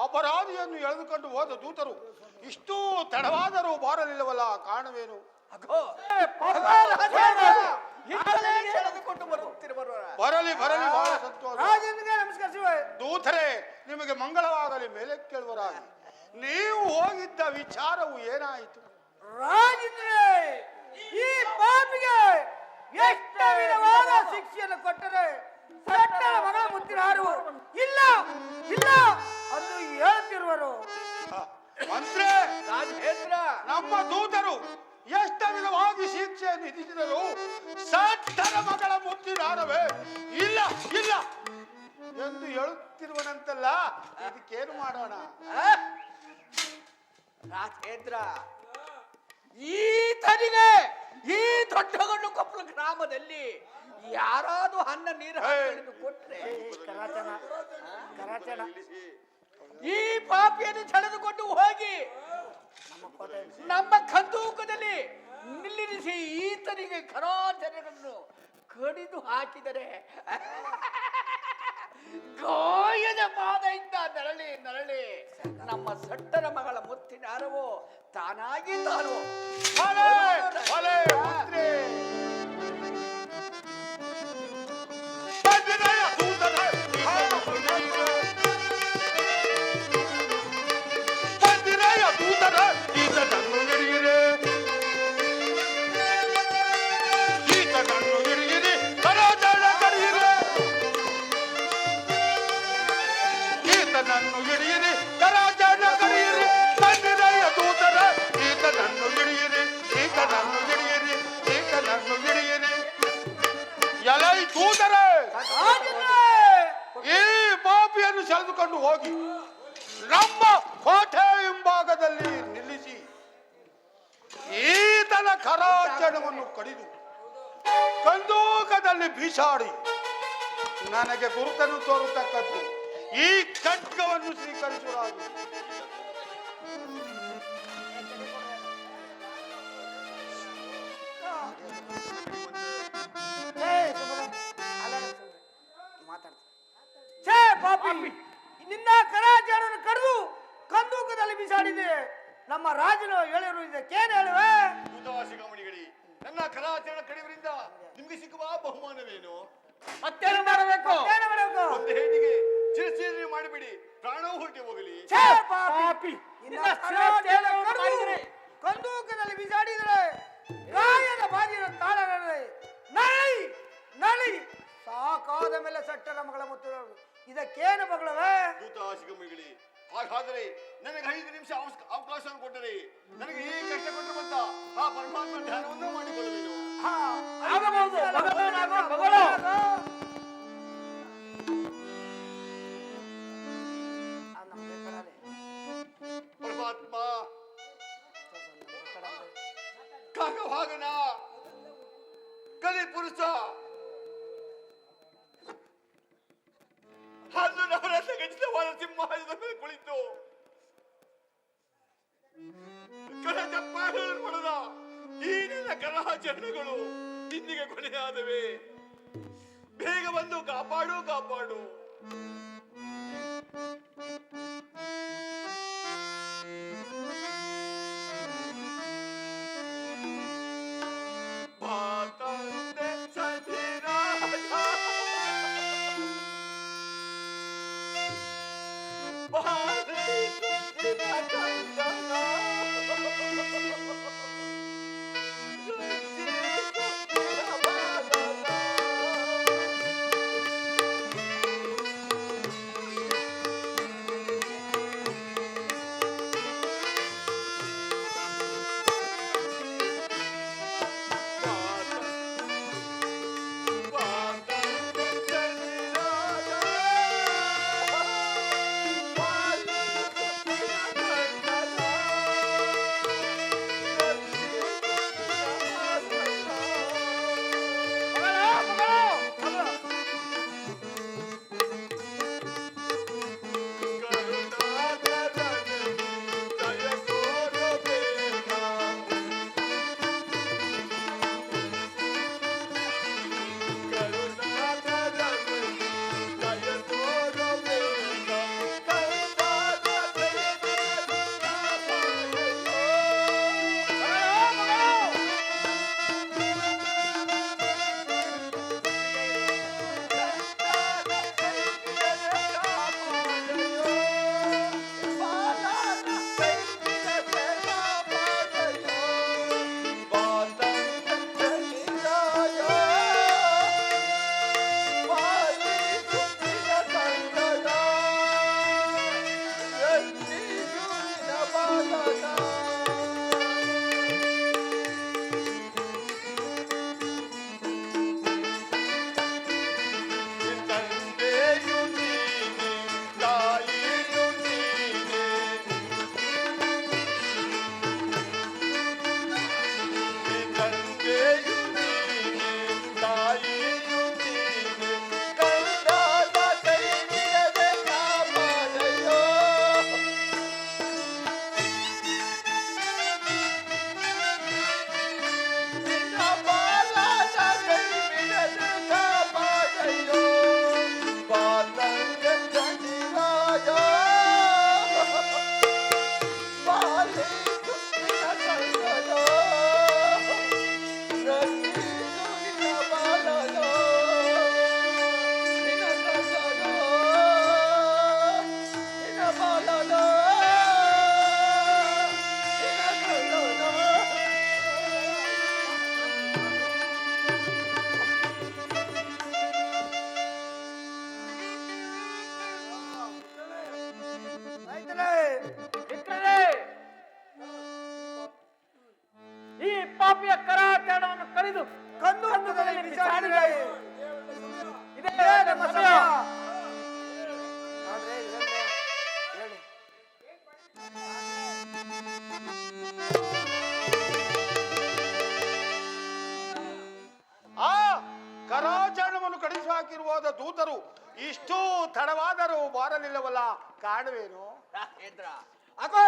ಅಪರಾಧಿಯನ್ನು ಎಳೆದುಕೊಂಡು ಹೋದ ದೂತರು ಇಷ್ಟೂ ತಡವಾದರೂ ಬಾರಲಿಲ್ಲವಲ್ಲ, ಕಾರಣವೇನು? ಬರಲಿ ಬರಲಿ, ಬಹಳ ಸಂತೋಷ. ದೂತರೇ, ನಿಮಗೆ ಮಂಗಳವಾಗಲಿ. ಮೇಲೆ ಕೇಳುವರಾಗಿ ನೀವು ಹೋಗಿದ್ದ ವಿಚಾರವು ಏನಾಯಿತು? ರಾಜೇಂದ್ರ, ಈ ಪಾಪಿಗೆ ಎಷ್ಟು ವಿಧವಾದ ಶಿಕ್ಷೆಯನ್ನು ಕೊಟ್ಟರೆ ಸಟ್ಟರ ಮಗಳ ಮುತ್ತಿನಾರು ಇಲ್ಲ ಇಲ್ಲ ಎಂದು ಹೇಳುತ್ತಿರುವರು. ಮಂತ್ರಿ ರಾಜೇಂದ್ರ, ನಮ್ಮ ದೂತರು ಎಷ್ಟು ವಿಧವಾಗಿ ಶಿಕ್ಷೆಯನ್ನು ವಿಧಿಸಿದರು, ಸಟ್ಟರ ಮಗಳ ಮುತ್ತಿನಾರವೇ ಇಲ್ಲ ಇಲ್ಲ ಎಂದು ಹೇಳುತ್ತಿರುವನಂತಲ್ಲ. ಇದಕ್ಕೇನು ಮಾಡೋಣ? ರಾಜೇಂದ್ರ, ಈತನಿಗೆ ಈ ದೊಡ್ಡಗಣ್ಣು ಕೊಪ್ಪಳ ಗ್ರಾಮದಲ್ಲಿ ಯಾರಾದ್ರೂ ಅನ್ನ ನೀರು ಕೊಟ್ರೆ ಈ ಪಾಪಿಯನ್ನು ಸೆಳೆದುಕೊಂಡು ಹೋಗಿ ನಮ್ಮ ಕಂದೂಕದಲ್ಲಿ ನಿಲ್ಲಿಸಿ ಈತನಿಗೆ ಕರಾಚರಣೆಗಳನ್ನು ಕಡಿದು ಹಾಕಿದರೆ ಗಾಯದ ಪಾದದಿಂದ ನರಳಿ ನರಳಿ ನಮ್ಮ ಸಟ್ಟರ ಮಗಳ ಮುತ್ತಿನ ಅರವು ತಾನಾಗಿ ತಾನು ಈ ಪಾಪಿಯನ್ನು ಸೆಳೆದುಕೊಂಡು ಹೋಗಿ ನಮ್ಮ ಕೋಟೆ ಹಿಂಭಾಗದಲ್ಲಿ ನಿಲ್ಲಿಸಿ ಈತನ ಕರಾಚರಣವನ್ನು ಕಡಿದು ಕಂದೂಕದಲ್ಲಿ ಬೀಸಾಡಿ ನನಗೆ ಗುರುತನ್ನು ತೋರುತ್ತಕ್ಕದ್ದು ಈ ಖಡ್ಗವನ್ನು ಸ್ವೀಕರಿಸುವುದು. ನಿನ್ನ ಕರಾಚರಣೆಯನ್ನು ಕಡಿದು ಕಂದೂಕದಲ್ಲಿ ಬಿಸಾಡಿದೆ. ನಮ್ಮ ರಾಜನು ಹೇಳಿರು, ಇದಕ್ಕೇನು ಹೇಳುವೆ? ಶಿಖಾಮಣಿಗಳಿ, ನನ್ನ ಕರಾಚರಣೆ ಕಡಿವರಿಂದ ನಿಮ್ಗೆ ಸಿಕ್ಕುವ ಬಹುಮಾನವೇನು? ಮತ್ತೇನು ಮಾಡಬೇಕು? ಒಂದು ಹೆಣ್ಣಿಗೆ ಚಿರಚೇರಿ ಮಾಡಿಬಿಡಿ, ಪ್ರಾಣವು ಹೊರಟೆ ಹೋಗಲಿ. ಕಂದೂಕದಲ್ಲಿ ಬಿಸಾಡಿದರೆ ಗಾಯದ ಬಾಜಿನ ತಾಳ ನಳಿ ನಳಿ ಸಾಕಾದ ಮೇಲೆ ಸಟ್ಟರ ಮಗಳ ಮತ್ತು ಇದಕ್ಕೇನು ಮಗಳವೇ? ಶಿಖಾಮಣಿಗಳಿ, ಹಾಗಾದರೆ ನನಗೆ 5 ನಿಮಿಷ ಅವಕಾಶವನ್ನು ಕೊಟ್ಟರೆ ನನಗೆ ಈ ಕಷ್ಟ ಕೊಟ್ಟರು ಬಂತ ಆ ಪರಮಾತ್ಮ ಧ್ಯಾನವನ್ನು ಮಾಡಿಕೊಳ್ಳುವೆನು. ಪರಮಾತ್ಮ ಕಾಕವಾಗನ ಕಲಿ ಪುರುಷ ಹಲ್ಲು ನವರಸ ಖಚಿತವಾದ ಸಿಂಹಾಸನದ ಮೇಲೆ ಕುಳಿತು ಕರಚಪ್ಪಾಳೆಗಳನ್ನು ಪಡೆದ ಈ ನಿನ್ನ ಕರಾಚರಣೆಗಳು ಇಂದಿಗೆ ಕೊನೆಯಾದವೆ. ಬೇಗ ಬಂದು ಕಾಪಾಡು ಕಾಪಾಡು. ಆಯ್ತಲೇ. ಮಿತ್ರರೇ, ಈ ಪಾಪಿಯ ಕರಾಚರಣವನ್ನು ಕರೆದು ಕಂದು ಹಂತದಲ್ಲಿ ಬಿಸಾಡಿದ್ರೆ ಇದೇ ನಮ್ಮ ಸಮಯ. ಸಮಯ. ಆದ್ರೆ ಇದನ್ನೇ ಹೇಳಿ. ಆ ಕರಾಚರಣವನ್ನು ಕಡಿಸಿ ಹಾಕಿರುವಾದ ದೂತರು ಇಷ್ಟು ತಡವಾದರೂ ಬಾರಲಿಲ್ಲವಲ್ಲ, ಕಾರಣವೇನು? ರಾಜೇಂದ್ರ, ಅಗೋ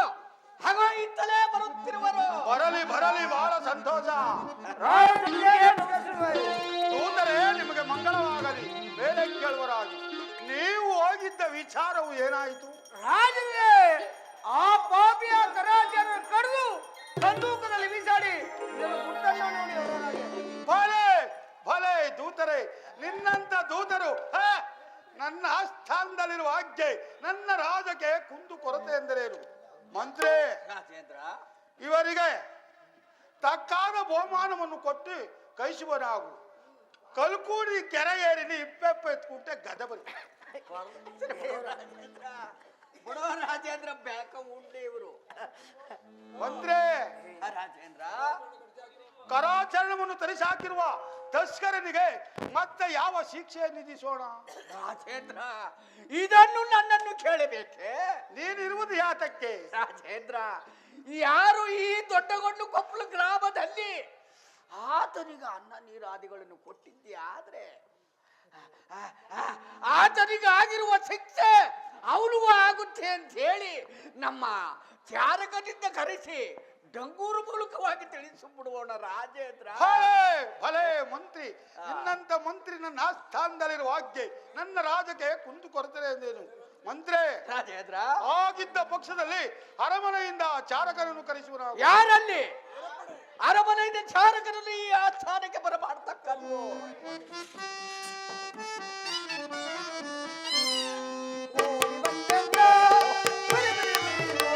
ಹಾಗೋ ಇತ್ತಲೇ ಬರುತ್ತಿರುವರು. ಬರಲಿ ಬರಲಿ, ಬಹಳ ಸಂತೋಷ. ರಾಜನಿಗೆ ನಮಸ್ಕಾರ. ದೂತರೇ, ನಿಮಗೆ ಮಂಗಳವಾಗಲಿ. ಬೇರೆ ಕೇಳುವರಾಗಿ ನೀವು ಹೋಗಿದ್ದ ವಿಚಾರವು ಏನಾಯಿತು? ರಾಜನಿಗೆ ಆ ಪಾಪಿಯ ಕರಾಚರಣ ಕಡಿದು ಸಂದೂಕದಲ್ಲಿ ಬೀಸಾಡಿ ಇದನ್ನು ಗುಟ್ಟನ್ನ ನೋಡಿ ಅವರಾಗೆ. ಭಲೆ ಭಲೆ ದೂತರೇ, ನಿನ್ನಂತ ದೂತರು ನನ್ನ ಆಸ್ಥಾನದಲ್ಲಿರುವ ಆಜ್ಞೆ ನನ್ನ ರಾಜಕ್ಕೆ ಕುಂದು ಕೊರತೆ ಎಂದರೇನು? ಮಂತ್ರಿ, ರಾಜೇಂದ್ರ, ಇವರಿಗೆ ತಕ್ಕಾದ ಬಹುಮಾನವನ್ನು ಕೊಟ್ಟು ಕೈಸುವನಾಗು. ಕಲ್ಕೂಡಿ ಕೆರೆ ಏರಿನಿ ಇಪ್ಪೆಪ್ಪ ಎತ್ಕುಂಟೆ ಗದ ಬರಿ. ರಾಜೇಂದ್ರ ಬಿಡೋ ರಾಜೇಂದ್ರ, ಬ್ಯಾಕ ಉಂಡೆ ಇವರು. ಮಂತ್ರಿ, ರಾಜೇಂದ್ರ, ಕರಾಚರಣವನ್ನು ತರಿಸಿ ಹಾಕಿರುವ ತಸ್ಕರನಿಗೆ ಮತ್ತೆ ಯಾವ ಶಿಕ್ಷೆಯನ್ನು ವಿಧಿಸೋಣ? ರಾಜೇಂದ್ರ, ಇದನ್ನು ನನ್ನನ್ನು ಕೇಳಬೇಕೆ? ನೀನಿರುವುದು ಯಾತಕ್ಕೆ? ರಾಜೇಂದ್ರ, ಯಾರು ಈ ದೊಡ್ಡಗೊಂಡು ಕೊಪ್ಪಳು ಗ್ರಾಮದಲ್ಲಿ ಆತನಿಗೆ ಅನ್ನ ನೀರಾದಿಗಳನ್ನು ಕೊಟ್ಟಿದ್ದೆ, ಆದ್ರೆ ಆತನಿಗೆ ಆಗಿರುವ ಶಿಕ್ಷೆ ಅವನಿಗೂ ಆಗುತ್ತೆ ಅಂತ ಹೇಳಿ ನಮ್ಮ ಚಾರಕದಿಂದ ಕರೆಸಿ ಡಂಗೂರು ಮೂಲಕವಾಗಿ ತಿಳಿಸಿಬಿಡುವೋಣ ರಾಜೇಂದ್ರ. ಭಲೆ ಭಲೆ ಮಂತ್ರಿ, ನಿನ್ನಂತ ಮಂತ್ರಿ ನನ್ನ ಆಸ್ಥಾನದಲ್ಲಿರುವ ಆಜ್ಞೆ ನನ್ನ ರಾಜಕ್ಕೆ ಕುಂದು ಕೊರತೆ ಎಂದೇನು? ಮಂತ್ರಿ, ರಾಜೇಂದ್ರ, ಆಗಿದ್ದ ಪಕ್ಷದಲ್ಲಿ ಅರಮನೆಯಿಂದ ಚಾರಕರನ್ನು ಕರೆಸುವ ನಾವು. ಯಾರಲ್ಲಿ ಅರಮನೆಯಿಂದ ಚಾರಕರಲ್ಲಿ ಈ ಆಸ್ಥಾನಕ್ಕೆ ಬರಮಾಡ್ತಕ್ಕದ್ದು?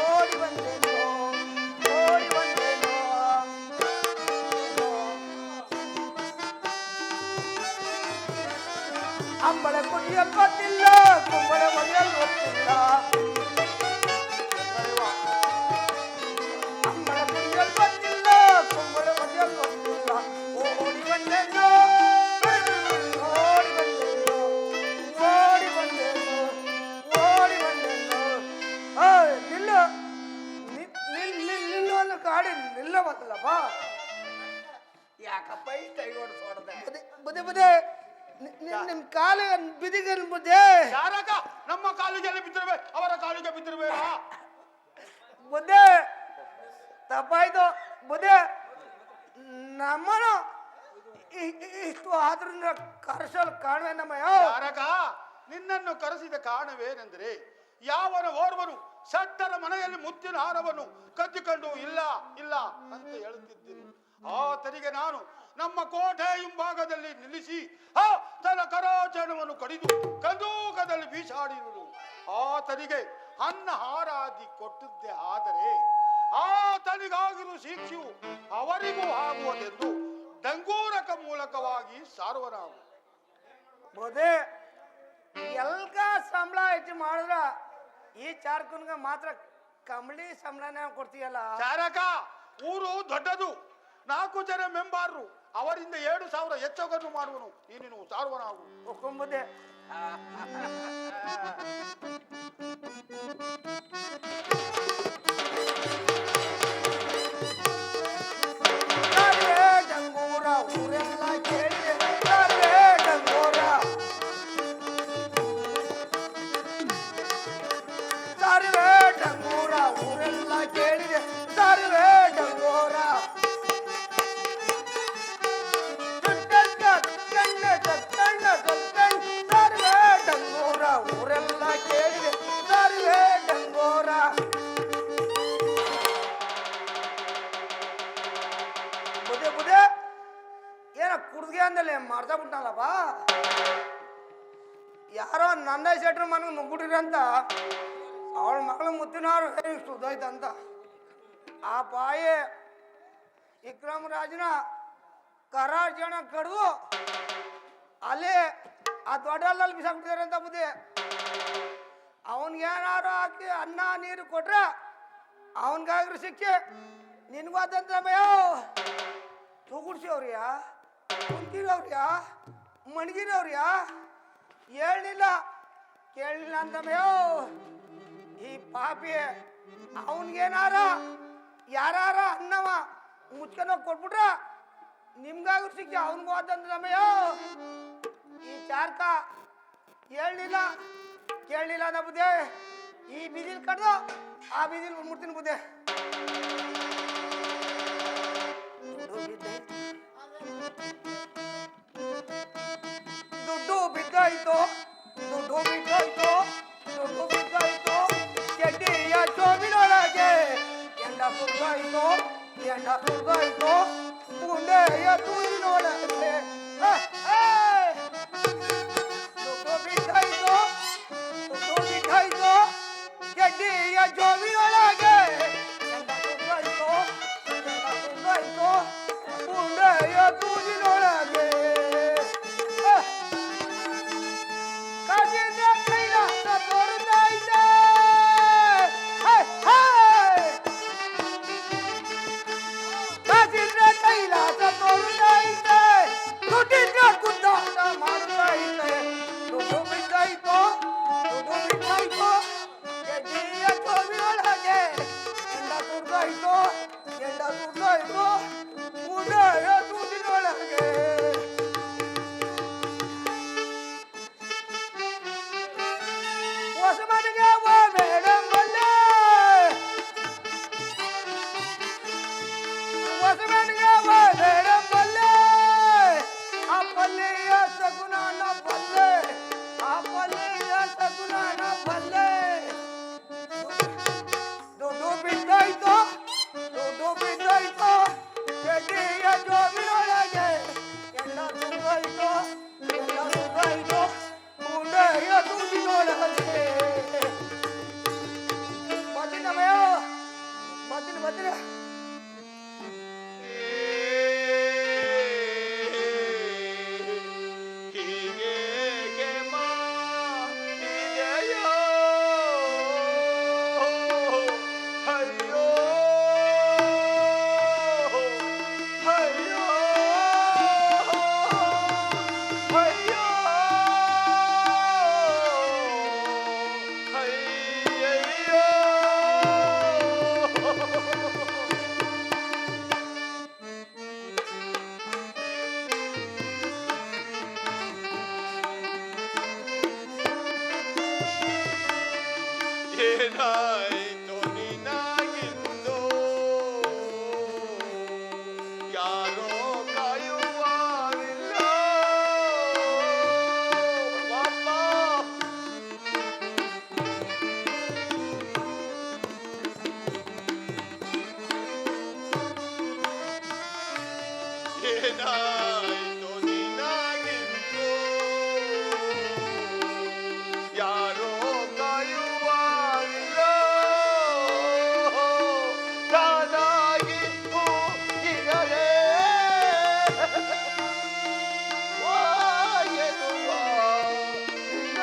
ಓಡಿ ಬಂದೆನೋ, ಓಡಿ ಬಂದೆನೋ. ಅಂಬಳ ಕುಡಿಯಲ್ ಗೊತ್ತಿಲ್ಲ, ಕುಂಬಳ ಮಡಿಯಲ್ ಗೊತ್ತಿಲ್ಲ. ಅಂಬಳ ಕುಡಿಯಲ್ ಗೊತ್ತಿಲ್ಲ, ಕುಂಬಳ ಮಡಿಯಲ್ ಗೊತ್ತಿಲ್ಲ. ಓಡಿ ಬಂದೆನೋ, ಓಡಿ ಬಂದೆನೋ, ಓಡಿ ಬಂದೆನೋ, ಓಡಿ ಬಂದೆನೋ. ನಿಲ್ಲು, ನಿಲ್ಲು ಅನ್ನೋ ಕಾಡಿ ನಿಲ್ಲವಲ್ಲಪ್ಪ. ಯಾಕಪ್ಪ ಇಷ್ಟ ಓಡಿಸೋಡದೆ? ಬುದ್ಧಿ ಬುದ್ಧಿ ನಿಮ್ ಕಾಲು ಬಿದಿಗೆ ಬುದ್ಧಿ. ಚಾರಕ ನಮ್ಮ ಕಾಲಿಗೆ ಬಿದ್ದಿರಬೇಕು, ಅವರ ಕಾಲಿಗೆ ಬಿದ್ದಿರಬೇಡ. ಬುದ್ಧಿ ತಪ್ಪಾಯ್ತು ಬುದ್ಧಿ. ನಮ್ಮನು ಇಷ್ಟು ಆದ್ರಿಂದ ಕರ್ಸಲ್ ಕಾಣುವೆ ನಮ್ಮಯ್ಯ. ಚಾರಕ, ನಿನ್ನನ್ನು ಕರೆಸಿದ ಕಾರಣವೇನೆಂದರೆ ಯಾವನ ಓರ್ವನು ಸಟ್ಟರ ಮನೆಯಲ್ಲಿ ಮುತ್ತಿನ ಹಾರವನ್ನು ಕದ್ದಿಕೊಂಡು ಇಲ್ಲ ಇಲ್ಲ ಅಂತ ಹೇಳುತ್ತಿದ್ದೆನು. ಆತನಿಗೆ ನಾನು ನಮ್ಮ ಕೋಟೆ ಹಿಂಭಾಗದಲ್ಲಿ ನಿಲ್ಲಿಸಿ ತನ್ನ ಕರಾಚರಣವನ್ನು ಕಡಿದು ಕಂದೂಕದಲ್ಲಿ ಬೀಸಾಡಿರುವುದು. ಆತನಿಗೆ ಅನ್ನ ಹಾರಾದಿ ಕೊಟ್ಟಿದ್ದೆ, ಆದರೆ ಆತನಿಗಾಗಿರುವ ಶಿಕ್ಷೆಯು ಅವರಿಗೂ ಆಗುವುದೆಂದು ಡಂಗೂರಕ ಮೂಲಕವಾಗಿ ಸಾರುವನಾಗು. ಬುದ್ಧಿ ಎಲ್ಗ ಸಂಬಳ ಹೆಚ್ಚು ಮಾಡಿದ್ರ ಈ ಚಾರ್ಕನ್ಗ ಮಾತ್ರ ಕಂಬಳಿ ಸಂಬಳನೇ ಕೊಡ್ತೀಯಲ್ಲ. ಚಾರಕ, ಊರು ದೊಡ್ಡದು, 4 ಜನ ಮೆಂಬಾರರು, ಅವರಿಂದ 7,000 ಹೆಚ್ಚಗನ್ನು ಮಾಡುವನು. ನೀನು ಸಾರುವನಾಗು. ಒಕ್ಕೊಂಬುದ್ದೆ. ಡಂಗೂರ ಊರೆಲ್ಲ ಕೇಳಿದೆ, ಡಂಗೂರ ಸಾರಿವೆ ಡಂಗೂರ ಊರೆಲ್ಲ ಕೇಳಿದೆ, ಸಾರಿವೆ ಡಂಗೂರ. ಡಂಗೂರ ಊರೆಲ್ಲ ಕೇಳಿದೆ, ಸಾರಿವೆ ಡಂಗೂರ. ಬುದ್ಧಿ ಬುದ್ಧಿ ಏನ ಕುಡ್ಗೆ ಅಂದಲ್ಲಿ ಮಾಡ್ತಾ ಬಿಟ್ನಲ್ಲಪ್ಪ. ಯಾರೋ ನಂದ ಶೆಟ್ರು ಮನೆಗೆ ನುಗ್ಗುಟ್ಟಿರಂತ ಅವಳ ಮಗಳು ಮುತ್ತಿನವ್ರು ಸುದ್ದೋಯ್ತಂತ. ಆ ಪಾಯಿ ವಿಕ್ರಮ್ ರಾಜನ ಕರಾಚರಣ ಕಡ್ದು ಅಲ್ಲೇ ಆ ದೊಡ್ಡಲ್ಲಿ ಬಿಸಾಕ್ಬಿಟ್ಟಿದಾರಂತ ಬುದ್ಧಿ. ಅವನ್ಗೇನಾರು ಹಾಕಿ ಅನ್ನ ನೀರು ಕೊಟ್ರೆ ಅವನ್ಗಾಗ್ರಿ ಶಿಕ್ಷೆ. ನಿನ್ಗಾದಂತಮ್ಮಯ್ಯೋ ತುಗುಡ್ಸಿವ್ರಿಯಾ, ಕುಂತಿರವ್ರಿಯಾ, ಮಣಗಿರವ್ರಿಯಾ, ಹೇಳಿಲ್ಲ ಕೇಳಲಿಲ್ಲ ಅಂತಮ್ಮಯ್ಯೋ. ಈ ಪಾಪಿ ಅವನ್ಗೇನಾರ ಯಾರಾರ ಅನ್ನವ ಮುಚ್ಕೊಂಡೋಗಿ ಕೊಟ್ಬಿಟ್ರ ನಿಮ್ಗಾಗ್ರಿ ಶಿಕ್ಷೆ ಅವನ್ಗೂ ಆದಂತಮ್ಮಯ್ಯೋ. ಈ ಚಾರ್ಕ ಹೇಳಲಿಲ್ಲ ಕೇಳಲಿಲ್ಲ ನಾ ಬುದ್ಧೆ ಈ ಬೀದಿಲ್ ಕಡ್ದು ಆ ಬೀದಿಲ್ ಮುಡ್ತೀನಿ ಬುದ್ಧೆ. ದುಡ್ಡು ಬಿದ್ದಾಯ್ತು, ದುಡ್ಡು ಬಿದ್ದಾಯ್ತು, ದುಡ್ಡು ಬಿದ್ದಾಯ್ತು, ಚಡ್ಡಿಯ ಚೋಬಿನೊಳಗೆ ಎಂಡ ಸುರಿದಾಯ್ತು, ಎಂಡ ಸುರಿದಾಯ್ತು, ಗುಂಡೆಯ ತೂರಿನೊಳಗೆ ದುಡ್ಡು ಬಿದ್ದಾಯ್ತು, ದುಡ್ಡು ಬಿದ್ದಾಯ್ತು, ಚಡ್ಡಿಯ ಚೋಬಿನೊಳಗೆ ಎಂಡ ಸುರಿದಾಯ್ತು, ಎಂಡ ಸುರಿದಾಯ್ತು, ಗುಂಡೆಯ ತೂರಿನೊಳಗೆ ಕಾಜಿನ ಕೈಲಾಸ ತೋರುತ್ತೈತೆ. ಕಾಜಿನ ಕೈಲಾಸ ತೋರುತ್ತೈತೆ, ದುಡ್ಡಿನ ಕುದ್ದಾಟ ಮಾಡುತ್ತೈತೆ. ದುಡ್ಡು ಬಿದ್ದಾಯ್ತು, ದುಡ್ಡು ಬಿದ್ದಾಯ್ತು, ಗೆಜ್ಜೆಯ ಚೋಬಿನೊಳಗೆ ಎಂಡ ಸುರಿದಾಯ್ತು, ಎಂಡ ಸುರಿದಾಯ್ತು, ಗುಂಡೆಯ ತೂರಿನೊಳಗೆ ಹೊಸ ಮನೆಗೆ ಮೇಡಮ್ ಬಲ್ಲೆ, ಹೊಸ ಮನೆಗೆ ಮೇಡಮ್ ಬಲ್ಲೆ, ಆ ಪಲ್ಲೆಯ ಸಗುಣನ ಬಲ್ಲೆ, ಆ ಪಲ್ಲೆಯ ಸಗುಣನ ಬಲ್ಲೆ. ದುಡ್ಡು ಬಿದ್ದಾಯ್ತು, ದುಡ್ಡು ಬಿದ್ದಾಯ್ತು, ಚಡ್ಡಿಯ ಜೋಬಿನೊಳಗೆ ಎಲ್ಲ ಸುರಿದಾಯ್ತು, ಎಲ್ಲ ಸುರಿದಾಯ್ತು, ಗುಂಡೆಯ ತೂರಿನೊಳಗೆ. ಬರ್ತೀನಮ್ಮಯ್ಯ, ಬರ್ತೀನಿ ಬರ್ತೀನಿ. ಹೀಗೇಗೆ ಮಾಡಿದೆಯೋ, ಅಯ್ಯೋ ಅಯ್ಯೋ ಅಯ್ಯೋ ಅಯ್ಯಯ್ಯೋ. ಏನಾಯ್ತು ನಿನಗಿಂದು, ಯಾರೋ ಕಾಯುವರಿಲ್ಲ ಅಮ್ಮ. ಏನಾಯ್ತು ನಿನಗಿಂದು, ಯಾರೋ ಕಾಯುವರಿಲ್ಲ, ತಾನಾಗಿ ಹೋಗಿರಲೇ ವಾಯನುವ ಇಲ್ಲ.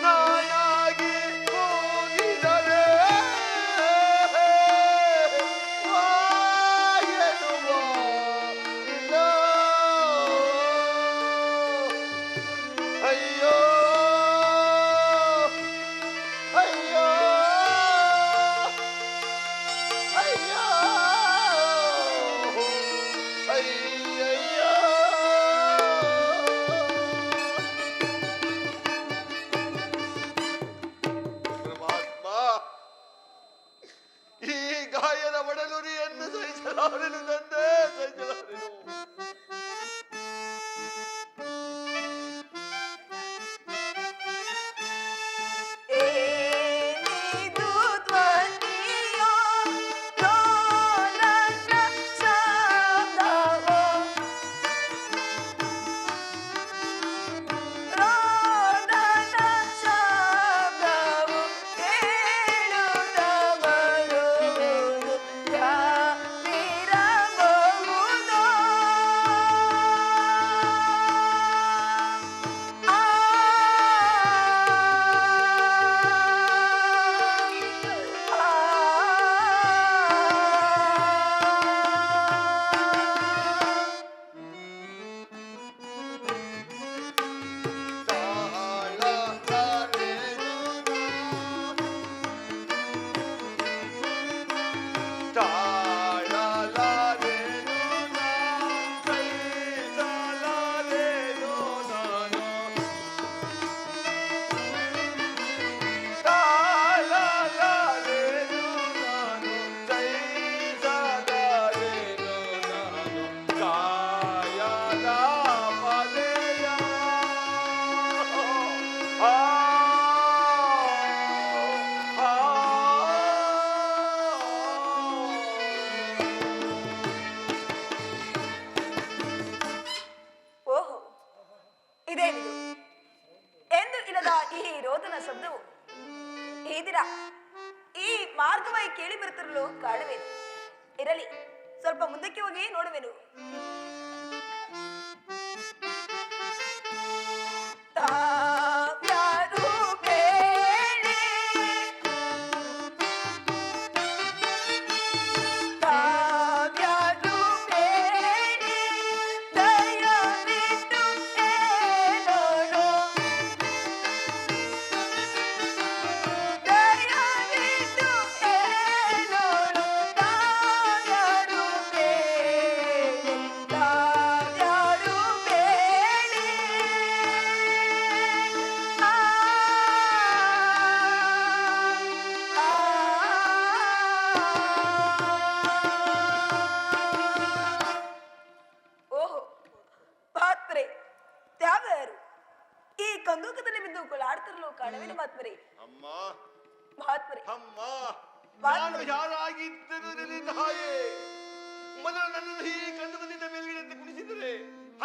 ನಾನಾಗಿ ಹೋಗಿದರೆ ವಾಯನುವ ಇಲ್ಲ. ಅಯ್ಯೋ ಅಯ್ಯೋ ಅಯ್ಯೋ ಅಯ್ಯಯ್ಯೋ. ಪರಮಾತ್ಮ, ಈ ಗಾಯದ ಒಡಲುರಿಯನ್ನು ಸಹಿಸಲಾರೆನು ತಂದೆ, ಸಹಿಸಲಾರೆನು. ಏನಿದು ಧ್ವನಿಯೋ, ರೋದನ ಶಬ್ದವೋ, ರೋದನ ಶಬ್ದವೋ ಕೇಳುತ್ತಿದೆ. ರೋದನ ಶಬ್ದವು ಈ ದಿನ ಈ ಮಾರ್ಗವಾಗಿ ಕೇಳಿ ಬರುತ್ತಿರಲು ಕಾಣುವೆನು. ಇರಲಿ, ಸ್ವಲ್ಪ ಮುಂದಕ್ಕೆ ಹೋಗಿ ನೋಡುವೆನು. ತಾವ್ಯಾರು ಬೇಡಿ, ತಾವ್ಯಾರು ಬೇಡಿ, ದಯವಿಟ್ಟು ಕೇಳೋಣ, ದಯವಿಟ್ಟು ಕೇಳೋಣ. ತಾವ್ಯಾರು ಬೇಡಿ, ತಾವ್ಯಾರು ಬೇಡಿ. ಓಹೋ ಪಾತ್ರೆ, ತ್ಯಾಗರು ಈ ಕಂದೂಕದಲ್ಲಿ ಬಿದ್ದು ಗೋಳಾಡ್ತಿರಲು ಕಾಣವೇನು ಮಾತ್ಮರೆ? ಅಮ್ಮ ಮಾತ್ಮರೆ, ಅಮ್ಮ ನಾನು ಯಾರಾಗಿದ್ದರೂ ನಿನ್ನ ತಾಯೇ, ಮೊದಲು ನನ್ನನ್ನು ಈ ಕಂದುಕದಿಂದ ಮೇಲ್ಗಡೆ ಕುಣಿಸಿದರೆ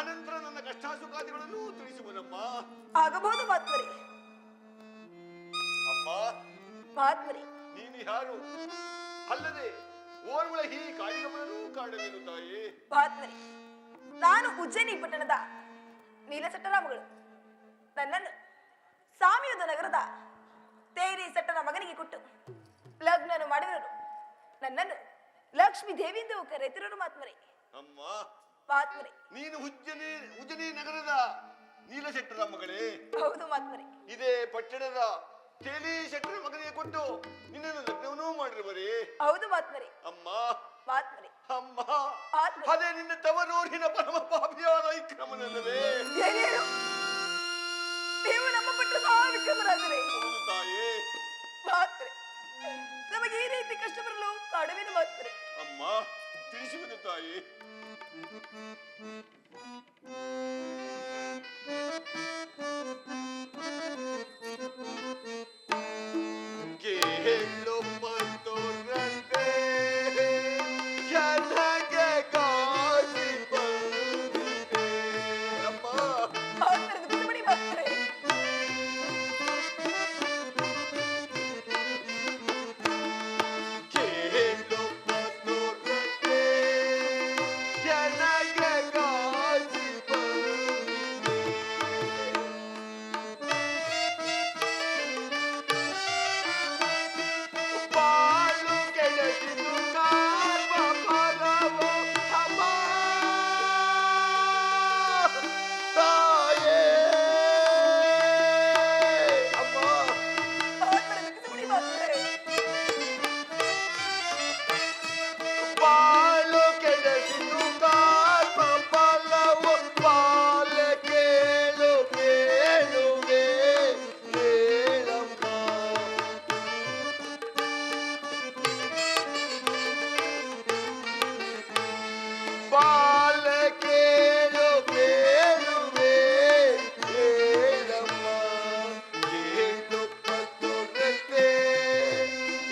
ಅನಂತರ ನನ್ನ ಕಷ್ಟಾಸುಖಾದಿಗಳನ್ನು ತಿಳಿಸುವನಮ್ಮ. ಆಗಬಹುದು ಮಾತ್ಮರೆ. ಅಮ್ಮ ಮಾತ್ಮರೆ, ನೀನು ಯಾರು? ಅಲ್ಲದೆ ಓರ್ವಳ ಈ ಕಾಳಿಗಮನೂ ಕಾಣವೇನು ತಾಯೇ? ಮಾತ್ಮರೆ, ನಾನು ಉಜ್ಜಯಿನಿ ಪಟ್ಟಣದ ನೀಲಸಟ್ಟರಾಮಗಳು. ನನ್ನನ್ನು ಸಾಮಿಯುದ ನಗರದ ತೇರಿ ಸಟ್ಟನ ಮಗನಿಗೆ ಕೊಟ್ಟು ಲಗ್ನನು ಮಾಡಿದರು. ನನ್ನನ್ನು ಲಕ್ಷ್ಮೀ ದೇವಿ ಎಂದು ಕರೆತಿರೋರು ಮಾತ್ಮರೆ. ಅಮ್ಮ ಮಾತ್ಮರೆ, ನೀನು ಉಜ್ಜನಿ ನಗರದ ನೀಲಶೆಟ್ಟರ ಮಗಳೇ? ಹೌದು ಮಾತ್ಮರೆ. ಇದೇ ಪಟ್ಟಣದ ತೇಲಿ ಶೆಟ್ಟರ ಮಗನಿಗೆ ಕೊಟ್ಟು ನಿನ್ನನ್ನು ಲಗ್ನವನ್ನೂ ಮಾಡಿರುವರೇ? ಹೌದು ಮಾತ್ಮರೆ. ಅಮ್ಮ ಮಾತ್ಮರೆ, ಅಮ್ಮ ಆತ್ಮ- ಅದೇ ನಿನ್ನ ತವರೂರಿನ ಪರಮ ಪಾಪಿಯಾದ ವಿಕ್ರಮನಲ್ಲವೇ? ಏನೇನು ನೀವು ನಮ್ಮ ಪಟ್ಟಣದ ವಿಕ್ರಮರಾಜರೇ? ಹೌದು ತಾಯೇ. ಮಾತ್ಮರೆ, ನಮಗೆ ಈ ರೀತಿ ಕಷ್ಟ ಬರಲು ಕಾಡುವೇನು ಮಾತ್ಮರೆ? ಅಮ್ಮ ತಿಳಿಸುವುದು ತಾಯಿ. ಕೇಳು ಪತ್ತೋರತೆ ಜನಗೆ ಗಾಳಿ ಬಂದಿದೆ. ಅಮ್ಮ ಮಾತ್ಮರೆ, ದುಃಖಪಡಿ ಮಾತ್ಮರೆ. ಕೇಳು ಪತ್ತೋರತೆ ಜನಗೆ ಗಾಳಿ ಬಂದಿದೆ. ಬಾಳು ಕೆಳಗಿದು ಕಾಲ್ವ ಫಲವೋ ಅಮ್ಮ ತಾಯೇ. ಅಮ್ಮ ಮಾತ್ಮರೆ, ದುಃಖಪಡಿ ಮಾತ್ಮರೆ. ಬಾಳು ಕೆಳಗಿದು ಕಾಲ್ವ ಫಲವೋ ಬಾಲ ಕೇಳು ಕೇಳುವೆ ಕೇಳಮ್ಮ. ಬಾಲ ಕೇಳು ಕೇಳುವೆ ಕೇಳಮ್ಮ. ಕೇಳು ಪತ್ತೋರತೆ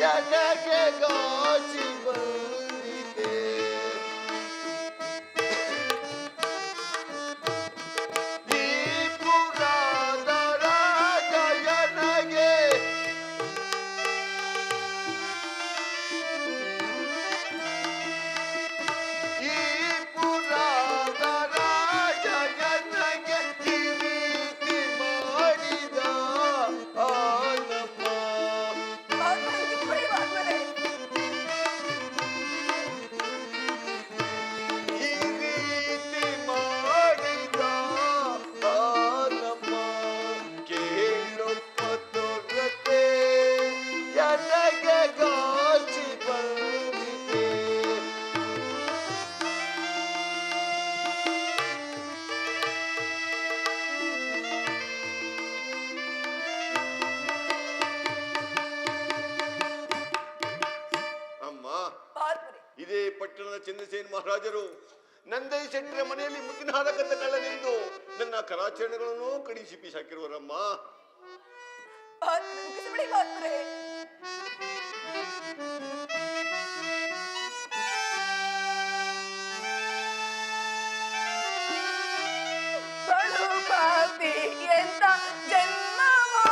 ನನಗೆ ಗಾಸಿ ಬಂದಿದೆ. ಈ ಪುರಾಣ ರಾಜಯನಗೆ ಈ ಪುರಾಣ ರಾಜಯನಗೆ ಈ ರೀತಿ ಮಾಡಿದ ಆನಮ್ಮ. ಮಾತ್ಮರೆ, ದುಃಖಪಡಿ ಮಾತ್ಮರೆ. ಈ ರೀತಿ ಮಾಡಿದ ಆನಮ್ಮ. ಕೇಳು ಪತ್ತೋರತೆ ನನಗೆ ಗಾಸಿ ಬಂದಿದೆ. ಅಮ್ಮ ಮಾತ್ಮರೆ, ಇದೇ ಪಟ್ಟಣದ ಚಂದ್ರಸೇನ್ ಮಹಾರಾಜರು ನಂದೈ ಶೆಟ್ಟರ ಮನೆಯಲ್ಲಿ ಮುತ್ತಿನಹಾರ ಕದ್ದ ಕಳ್ಳನೆಂದು ನನ್ನ ಕರಾಚರಣೆಗಳನ್ನು ಕಡಿಸಿ ಹಾಕಿರುವರಮ್ಮ. ಮಾತ್ಮರೆ, ದುಃಖಿಸಬೇಡಿ ಮಾತ್ಮರೆ. ಬಡು ಪಾಪಿ ಎಂತ ಜನ್ಮವೋ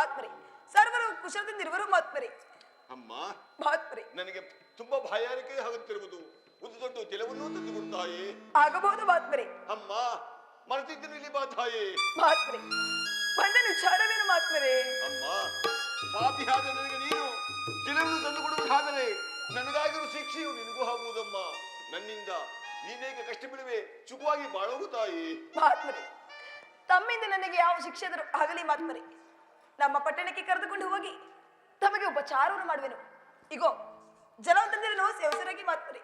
ಮಹಾತ್ಮರೇ, ಸರ್ವರು ಕುಶಲದಿಂದಿರುವರು ಮಹಾತ್ಮರೇ. ಅಮ್ಮ, ಮಹಾತ್ಮರೇ, ನನಗೆ ತುಂಬಾ ಬಾಯಾರಿಕೆ ಆಗುತ್ತಿರುವುದು. ಒಂದು ದೊಡ್ಡ ಜಲವನ್ನು ತಂದುಕೊಡು ತಾಯಿ. ಆಗಬಹುದು ಮಹಾತ್ಮರೇ. ಅಮ್ಮ, ಮರೆತಿದ್ದೇನೆ, ಇಲ್ಲಿ ಬಾ ತಾಯಿ. ಮಹಾತ್ಮರೇ, ಬಂದ ವಿಚಾರವೇನು ಮಹಾತ್ಮರೇ? ಅಮ್ಮ, ಪಾಪಿಯಾದ ನನಗೆ ನೀನು ಜಲವನ್ನು ತಂದುಕೊಡುವುದಾದರೆ ನನಗಾಗಿರುವ ಶಿಕ್ಷೆಯು ನಿನಗೂ ಆಗುವುದಮ್ಮ. ನನ್ನಿಂದ ನೀನೇಗೆ ಕಷ್ಟ ಬಿಡುವೆ, ಚುಕುವಾಗಿ ಬಾಳೋದು ತಾಯಿ. ಮಹಾತ್ಮರೇ, ತಮ್ಮಿಂದ ನನಗೆ ಯಾವ ಶಿಕ್ಷೆ ಆದರೂ ಆಗಲಿ ಮಹಾತ್ಮರೇ, ನಮ್ಮ ಪಟ್ಟಣಕ್ಕೆ ಕರೆದುಕೊಂಡು ಹೋಗಿ ತಮಗೆ ಉಪಚಾರವನ್ನು ಮಾಡುವೆನು. ಇಗೋ ಜಲವಂತಂದಿರಲು ಸೇವಸರಾಗಿ ಮಹಾತ್ಮರೇ.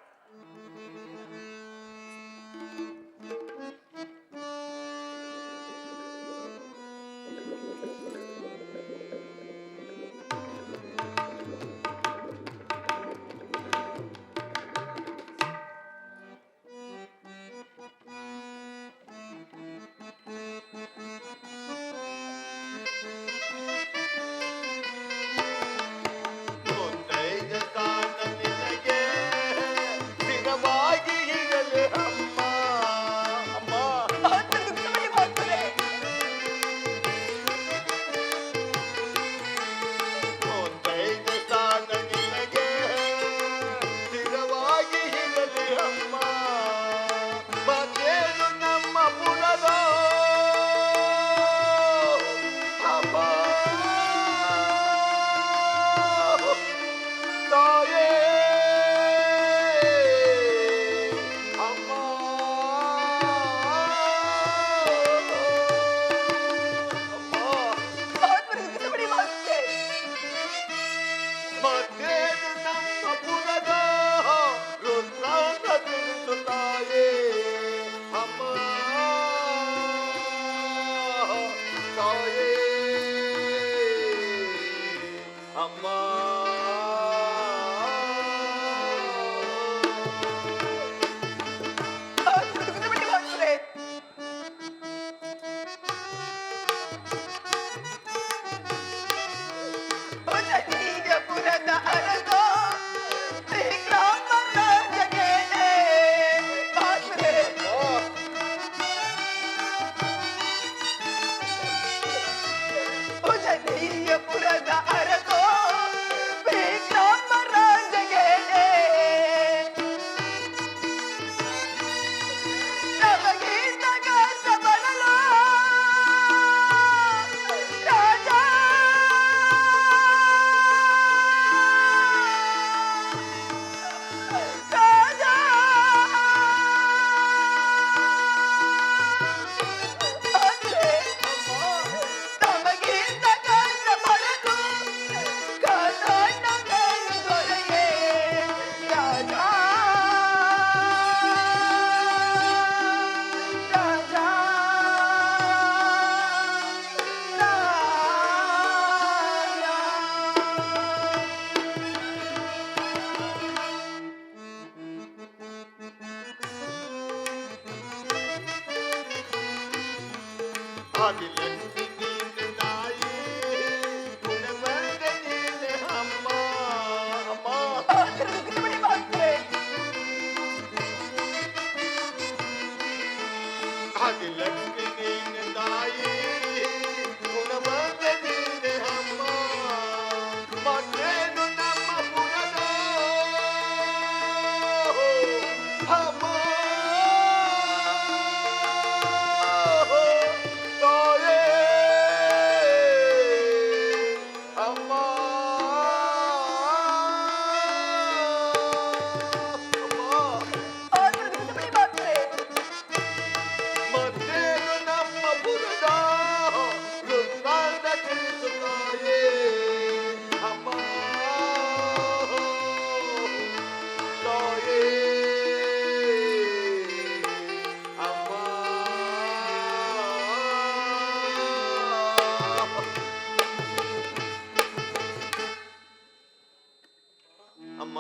ಅಮ್ಮ,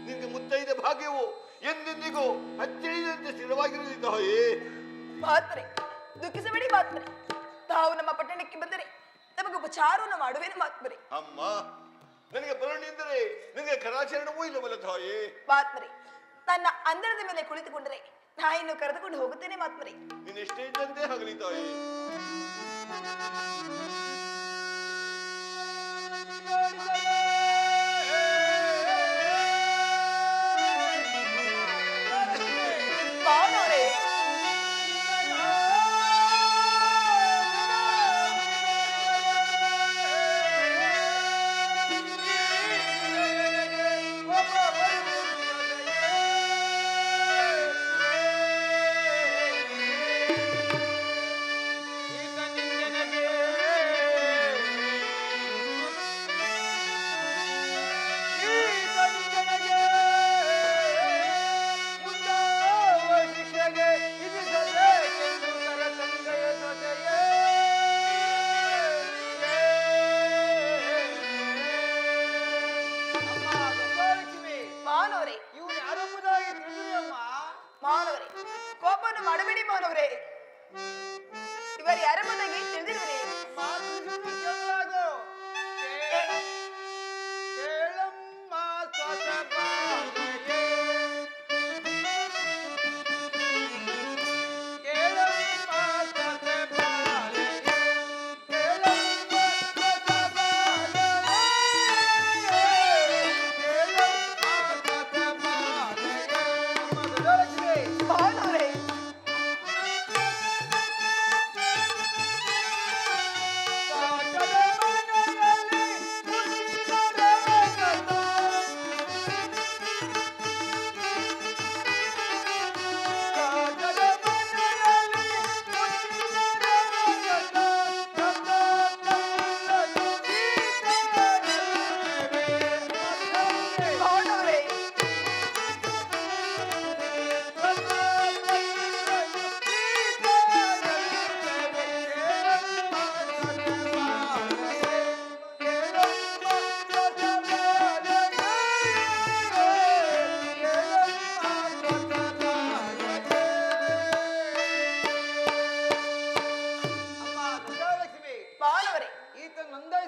ನಿನಗೆ ಮುತ್ತೈದ ಭಾಗ್ಯವು ಎಂದೆಂದಿಗೂ ಅಚ್ಚಳಿದಂತೆ ಸ್ಥಿರವಾಗಿರಲಿ ತಾಯಿ. ಮಹಾತ್ಮರೇ, ದುಃಖಿಸಬೇಡಿ ಮಹಾತ್ಮರೇ, ತಾವು ನಮ್ಮ ಪಟ್ಟಣಕ್ಕೆ ಬಂದರೆ ನಮಗೆ ಉಪಚಾರವನ್ನು ಮಾಡುವೇನು ಮಹಾತ್ಮರೇ. ಅಮ್ಮ, ನನಗೆ ಬರಣಿಂದರೆ ನಿನಗೆ ಕರಾಚರಣವೂ ಇಲ್ಲವಲ್ಲ ತಾಯಿ. ಮಹಾತ್ಮರೇ, ನನ್ನ ಅಂದರದ ಮೇಲೆ ಕುಳಿತುಕೊಂಡರೆ ನಾ ಇನ್ನು ಕರೆದುಕೊಂಡು ಹೋಗುತ್ತೇನೆ ಮಹಾತ್ಮರೇ. ನೀನು ಎಷ್ಟೇ ಇದ್ದಂತೆ ಆಗಲಿ ತಾಯಿ.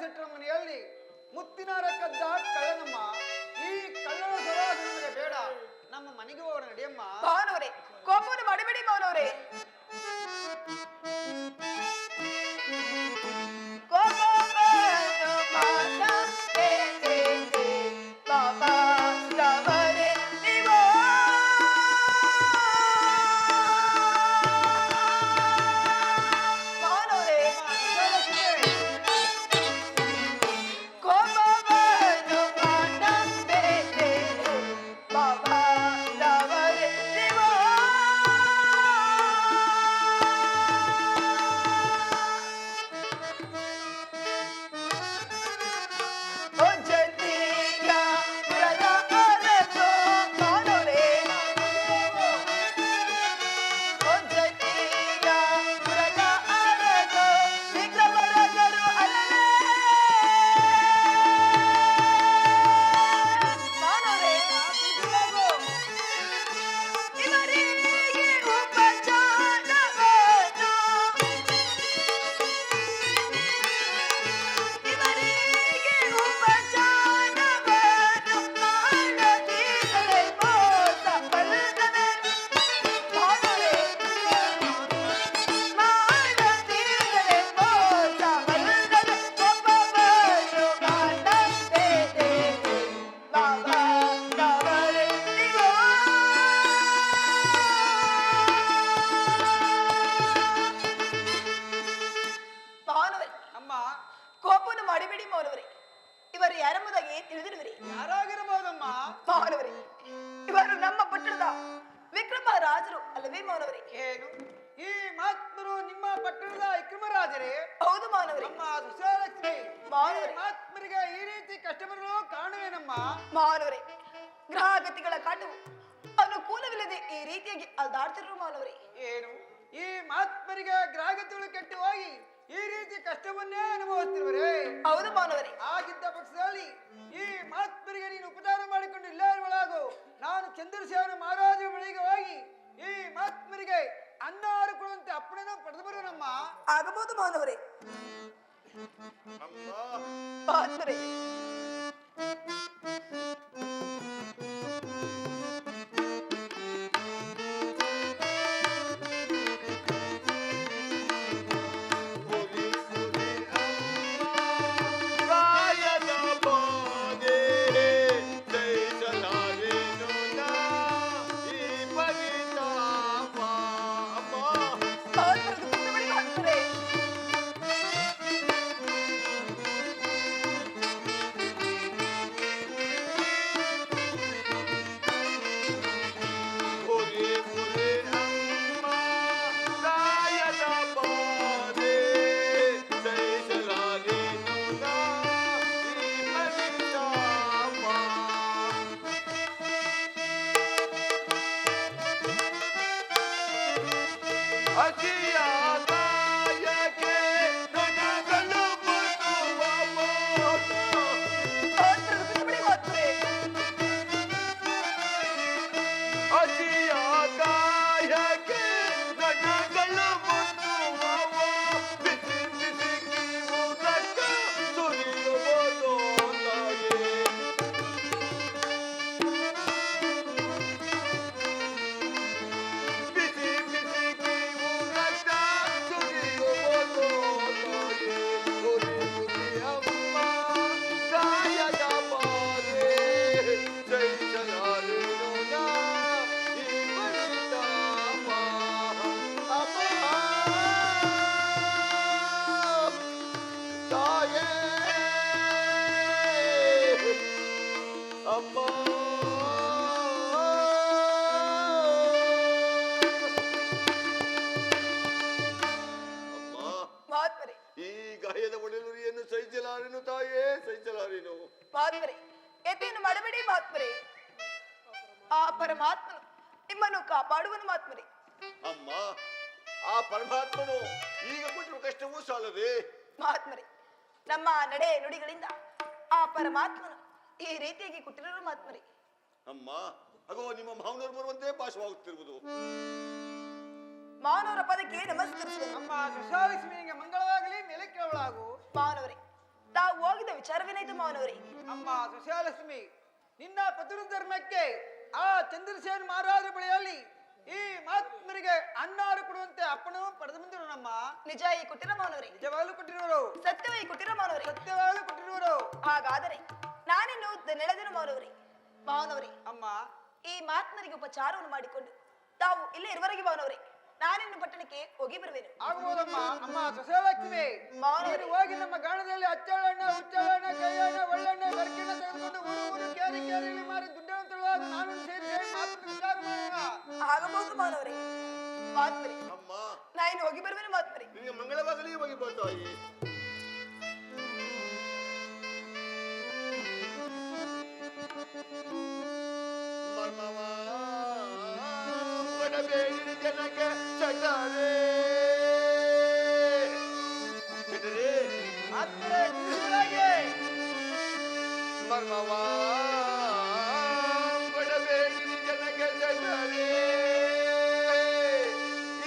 ಶೆಟ್ಟರ ಮನೆಯಲ್ಲಿ ಮುತ್ತಿನಾರ ಕದ್ದ ಕಳ್ಳನಮ್ಮ. ಈ ಕಳ್ಳನ ಸವಾಸ ನಮಗೆ ಬೇಡ, ನಮ್ಮ ಮನೆಗೆ ಹೋಗೋಣ ನಡಿಯಮ್ಮ. ಮಾವನವರೇ, ಕೋಪವನ್ನು ಮಾಡಬೇಡಿ ಮಾವನವರೇ. ಕೋಪವನ್ನು ಮಾಡಬೇಡಿ ಮಾವನವರೇ. ಇವರು ಯಾರೆಂಬುದಾಗಿ ತಿಳಿದಿರುವಿರಿ? ಯಾರಾಗಿರಬಹುದಮ್ಮ? ಮಾವನವರೇ, ಇವರು ನಮ್ಮ ಪಟ್ಟಣದ ವಿಕ್ರಮ ರಾಜರು ಅಲ್ಲವೇ ಮಾವನವರೇ? ಏನು ಈ ಮಹಾತ್ಮರು ನಿಮ್ಮ ಪಟ್ಟಣದ ವಿಕ್ರಮರಾಜರೇ? ಹೌದು ಮಾವನವರೇ. ನಮ್ಮ ದುಶ್ಯಾಲಕ್ಷ್ಮಿ ಮಾವನವರೇ, ಮಹಾತ್ಮರಿಗೆ ಈ ರೀತಿ ಕಷ್ಟ ಬರಲು ಕಾರಣವೇನಮ್ಮ? ಮಾವನವರೇ, ಗ್ರಹಗತಿಗಳ ಕಾಟವು ಅನುಕೂಲವಿಲ್ಲದೆ ಈ ರೀತಿಯಾಗಿ ಅಲ್ದಾಡ್ತಿರು ಮಾವನವರೇ. ಏನು ಈ ಮಹಾತ್ಮರಿಗೆ ಗ್ರಹಗತಿಗಳು ಕೆಟ್ಟು ಹೋಗಿ ಈ ರೀತಿ ಕಷ್ಟವನ್ನೇ ಅನುಭವಿಸ್ತಿರುವರೇ? ಹೌದು ಮಾವನವರೇ. ಆಗಿದ್ದ ಪಕ್ಷದಲ್ಲಿ ಈ ಮಹಾತ್ಮರಿಗೆ ನೀನು ಉಪಚಾರ ಮಾಡಿಕೊಂಡು ಇಲ್ಲೇ ಒಳಗು. ನಾನು ಚಂದ್ರಶೇಖರ ಮಹಾರಾಜ ಬಳಿಗೆ ಹೋಗಿ ಈ ಮಹಾತ್ಮರಿಗೆ ಅನ್ನ ಕೊಡುವಂತೆ ಅಪ್ಪಣೆನ ಪಡೆದು ಬರುವನಮ್ಮ. ಆಗಬಹುದು ಮಾವನವರೇ. ಅಮ್ಮ, ಮಹಾತ್ಮರೇ, ಮಹಾತ್ಮರೇ, ಎತ್ತೇನು ಮಾಡಬೇಡಿ ಮಹಾತ್ಮರೇ. ಆ ಪರಮಾತ್ಮನು ನಿಮ್ಮನ್ನು ಕಾಪಾಡುವನು ಮಹಾತ್ಮರೇ. ಅಮ್ಮ, ಆ ಪರಮಾತ್ಮನು ಈಗ ಕೊಟ್ಟಿರುವ ಕಷ್ಟವೂ ಸಾಲದೆ ಮಹಾತ್ಮರೇ, ನಮ್ಮ ನಡೆ ನುಡಿಗಳಿಂದ ಆ ಪರಮಾತ್ಮನು ಈ ರೀತಿಯಾಗಿ ಕೊಟ್ಟಿರುವ ಮಹಾತ್ಮರೇ. ಅಮ್ಮ, ಅಗೋ ನಿಮ್ಮ ಮಾವನವರು ಬರುವಂತೆ ಭಾಷವಾಗುತ್ತಿರುವುದು. ಮಾನವರ ಪದಕ್ಕೆ ನಮಸ್ಕರಿಸುವುದು. ನಮ್ಮ ದಶಾಲಕ್ಷ್ಮಿಗೆ ಮಂಗಳವಾಗಲಿ, ಮೇಲೆ ಕೇಳಲಾಗು. ಮಾನವರೇ, ತಾವು ಹೋಗಿದ ವಿಚಾರವೇನಾಯ್ತು ಮಾವನವರೇ? ಅಮ್ಮ ಸುಶಾಲಕ್ಷ್ಮಿ, ನಿನ್ನ ಪತಿರ ಧರ್ಮಕ್ಕೆ ಆ ಚಂದ್ರಸೇನ ಮಹಾರಾಜರ ಬಳಿಯಲ್ಲಿ ಈ ಮಹಾತ್ಮರಿಗೆ ಅನ್ನಾರು ಕೊಡುವಂತೆ ಅಪ್ಪಣವು ಪಡೆದು ಬಂದಿರು ನಮ್ಮ. ನಿಜ ಈ ಕೊಟ್ಟಿರ ಮಾವನವರೇ? ನಿಜವಾಗಲೂ ಕೊಟ್ಟಿರುವರು. ಸತ್ಯವೇ ಈ ಕೊಟ್ಟಿರ ಮಾವನವರೇ? ಸತ್ಯವಾಗಲೂ ಕೊಟ್ಟಿರುವರು. ಹಾಗಾದರೆ ನಾನಿನ್ನು ನೆಳೆದನು ಮಾವನವರೇ. ಮಾವನವರೇ, ಅಮ್ಮ ಈ ಮಹಾತ್ಮರಿಗೆ ಉಪಚಾರವನ್ನು ಮಾಡಿಕೊಂಡು ತಾವು ಇಲ್ಲೇ ಇರುವರೆಗೆ ಮಾವನವರೇ ನಾನಿನ್ನು ಪಟ್ಟಣಕ್ಕೆ ಹೋಗಿ ಬರುವೆನು. ಆಗಬಹುದಮ್ಮ. ಅಮ್ಮ ಸುಶಾಲಕ್ಷ್ಮಿ, ನೀನು ಹೋಗಿ ನಮ್ಮ ಗಾಣದಲ್ಲಿ ಅಚ್ಚಳಣ್ಣ, ಹುಚ್ಚಳಣ್ಣ, ಕೈಯಣ್ಣ, ಒಳ್ಳೆಣ್ಣ, ಬೆರಕೆಣ್ಣ ತೆಗೆದುಕೊಂಡು ಊರು ಕೇರಿ ಕೇರಿಯಲ್ಲಿ ಮಾರಿ ದುಡ್ಡನ್ನು ತೊಳೆದಾಗ ನಾನು ಸೇರಿ ಮಾತು ವಿಚಾರ ಮಾಡೋಣ. ಆಗಬಹುದು ಮಾವನವರೇ. ಮಹಾತ್ಮರಿ, ಅಮ್ಮ ನಾ ಇನ್ನು ಹೋಗಿ ಬರುವೆನು ಮಹಾತ್ಮರಿ. ನಿನಗೆ ಮಂಗಳವಾಗಲಿ ಹೋಗಿ ಬರ್ತಾಯಿ. ಮರ್ಮವಾ ಬಡಬೇಡಿ ಜನಕ್ಕೆ ಚಟರೇ ಚಟರೇ ಆತ್ಮರೇ ಕುಡಿಯುವುದಾಗೆ. ಮರ್ಮವಾ ಬಡಬೇಡಿ ಜನಕ್ಕೆ ಚಟರೇ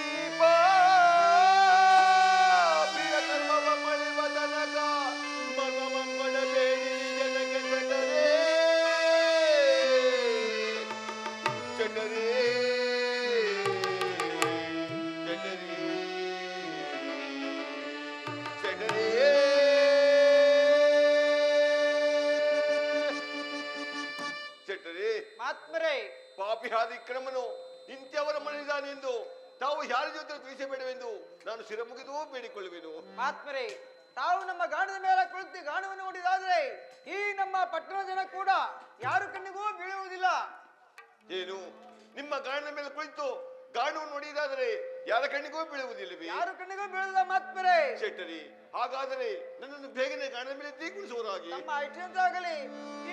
ಈ ಪಾಪಿಯ ಕರ್ಮವ ಮಳಿವ ತನಕ ಮರ್ಮವ ಬಡಬೇಡಿ ಜನಕ್ಕೆ ಚಟರೇ ಚಟರೇ ಚಟರೇ ಚಟರೇ ಚಟರೇ ಆತ್ಮರೇ ಪಾಪಿಯಾದ ಕ್ರಮನು ಇಂಥವರ ಮನೆಯಿದ್ದಾನೆಂದು ತಾವು ಯಾರ ಜೊತೆ ತಿಳಿಸಬೇಡವೆಂದು ನಾನು ಶಿರ ಮುಗಿದು ಬೇಡಿಕೊಳ್ಳುವೆನು. ಆತ್ಮರೇ, ತಾವು ನಮ್ಮ ಗಾಣದ ಮೇಲೆ ಕುಳಿತು ಗಾಣವನ್ನು ನೋಡಿದಾದ್ರೆ ಈ ನಮ್ಮ ಪಟ್ಟಣ ಜನ ಕೂಡ ಯಾರು ಕಣ್ಣಿಗೂ ಬೀಳುವುದಿಲ್ಲ. ಏನು ನಿಮ್ಮ ಗಾಣದ ಮೇಲೆ ಕುಳಿತು ಗಾಣವನ್ನು ನೋಡಿದಾದರೆ ಯಾರ ಕಣ್ಣಿಗೂ ಬೀಳುವುದಿಲ್ಲವೇ? ಯಾರು ಕಣ್ಣಿಗೂ ಬೀಳಲ್ಲ ಮಾತ್ಮರೇ. ಶೆಟ್ಟರಿ, ಹಾಗಾದರೆ ನನ್ನನ್ನು ಬೇಗನೆ ಗಾಣದ ಮೇಲೆ ತೀಗುಣಿಸುವರಾಗಿ. ನಮ್ಮ ಇಷ್ಟಂತಾಗಲಿ.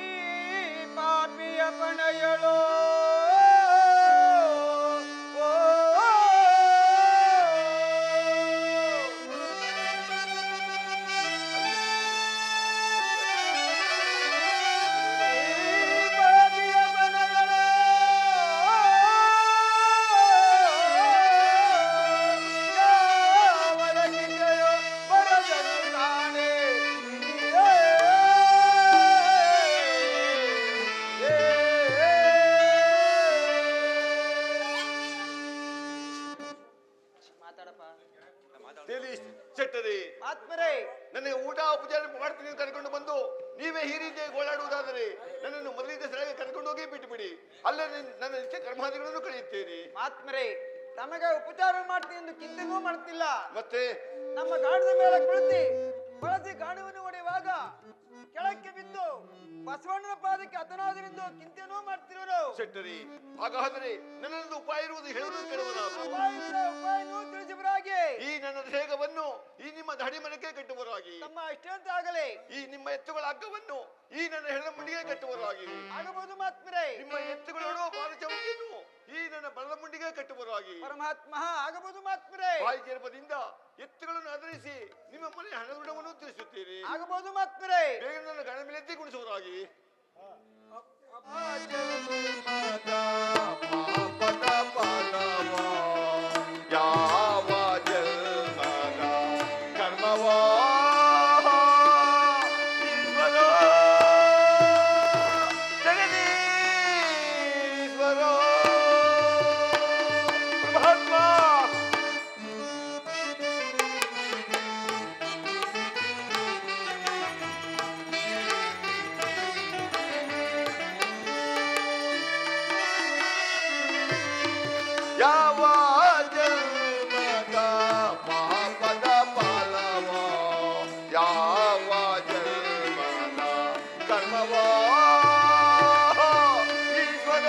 ಈ ಪಾಪಿಯ ಪಣಯಳೋ ಶೆಟ್ಟರಿ, ಆತ್ಮರೇ, ನನಗೆ ಊಟ ಉಪಚಾರ ಮಾಡ್ತೀನಿ ಕರ್ಕೊಂಡು ಬಂದು ನೀವೇ ಈ ರೀತಿಯಾಗಿ ಗೋಳಾಡುವುದಾದರೆ ನನ್ನನ್ನು ಮೊದಲಿದ್ದ ಸ್ಥಳಕ್ಕೆ ಕರ್ಕೊಂಡು ಹೋಗಿ ಬಿಟ್ಟು ಬಿಡಿ. ಅಲ್ಲೇ ನನ್ನ ನಿತ್ಯ ಕರ್ಮಾದಿಗಳನ್ನು ಕಳೆಯುತ್ತೇನೆ. ಆತ್ಮರೇ, ತಮಗೆ ಉಪಚಾರ ಮಾಡ್ತೀನಿ ಎಂದು ಚಿಂತೆನೂ ಮಾಡ್ತಿಲ್ಲ. ಮತ್ತೆ ನಮ್ಮ ಗಾಣದ ಮೇಲೆ ಕುಳಿತಿ ಬಳಸಿ ಗಾಣವನ್ನು ಹೊಡೆಯುವಾಗ ಕೆಳಕ್ಕೆ ಬಿದ್ದು ಬಸವಣ್ಣನ ಪಾದಕ್ಕೆ ಹತನಾದರೆಂದು ಚಿಂತೆನೂ ಮಾಡ್ತಿರುವರು. ಶೆಟ್ಟರಿ, ಹಾಗಾದರೆ ನನ್ನೊಂದು ಉಪಾಯ ಇರುವುದು ಹೇಳಲು ಕೇಳುವನಾಗು. ಉಪಾಯನೂ ತಿಳಿಸುವರಾಗಿ ಈ ನನ್ನ ದೇಹವನ್ನು ಈ ನಿಮ್ಮ ದಾಡಿ ಮನೆಗೆ ಕಟ್ಟುವರಾಗಿ, ತಮ್ಮ ಇಷ್ಟಂತ ಆಗಲಿ. ಈ ನಿಮ್ಮ ಎತ್ತುಗಳ ಹಗ್ಗವನ್ನು ಈ ನನ್ನ ಹೆಣ ಮುಂಡಿಗೆ ಕಟ್ಟುವರಾಗಿ, ಆಗಬಹುದು ಮಾತ್ಮರೇ. ನಿಮ್ಮ ಎತ್ತುಗಳೋಡು ಬಾಲಚೌಕಿಯನ್ನು ಈ ನನ್ನ ಬಲದ ಮುಂಡಿಗೆ ಕಟ್ಟುವರಾಗಿ. ಪರಮಾತ್ಮ ಆಗಬಹುದು ಮಾತ್ಮರೇ. ಬಾಯಿ ಜರ್ಪದಿಂದ ಎತ್ತುಗಳನ್ನು ಆಧರಿಸಿ ನಿಮ್ಮ ಮನೆ ಹಣದುಡವನ್ನು ತಿಳಿಸುತ್ತೇನೆ. ಆಗಬಹುದು ಮಾತ್ಮರೇ. ಬೇಗ ನನ್ನ ಗಣ ಮೇಲೆ ಗುಣಿಸುವರಾಗಿ. ಯಾವ ಜನ್ಮದ ಕರ್ಮವಾ ಈಶ್ವರ ಜಗದೀಶ್ವರ ಪರಮಾತ್ಮ ಯಾವ ಜನ್ಮದ ಪಾಪದ ಫಲವೋ, ಯಾವ ಜನ್ಮದ ಕರ್ಮವೋ ಈಶ್ವರ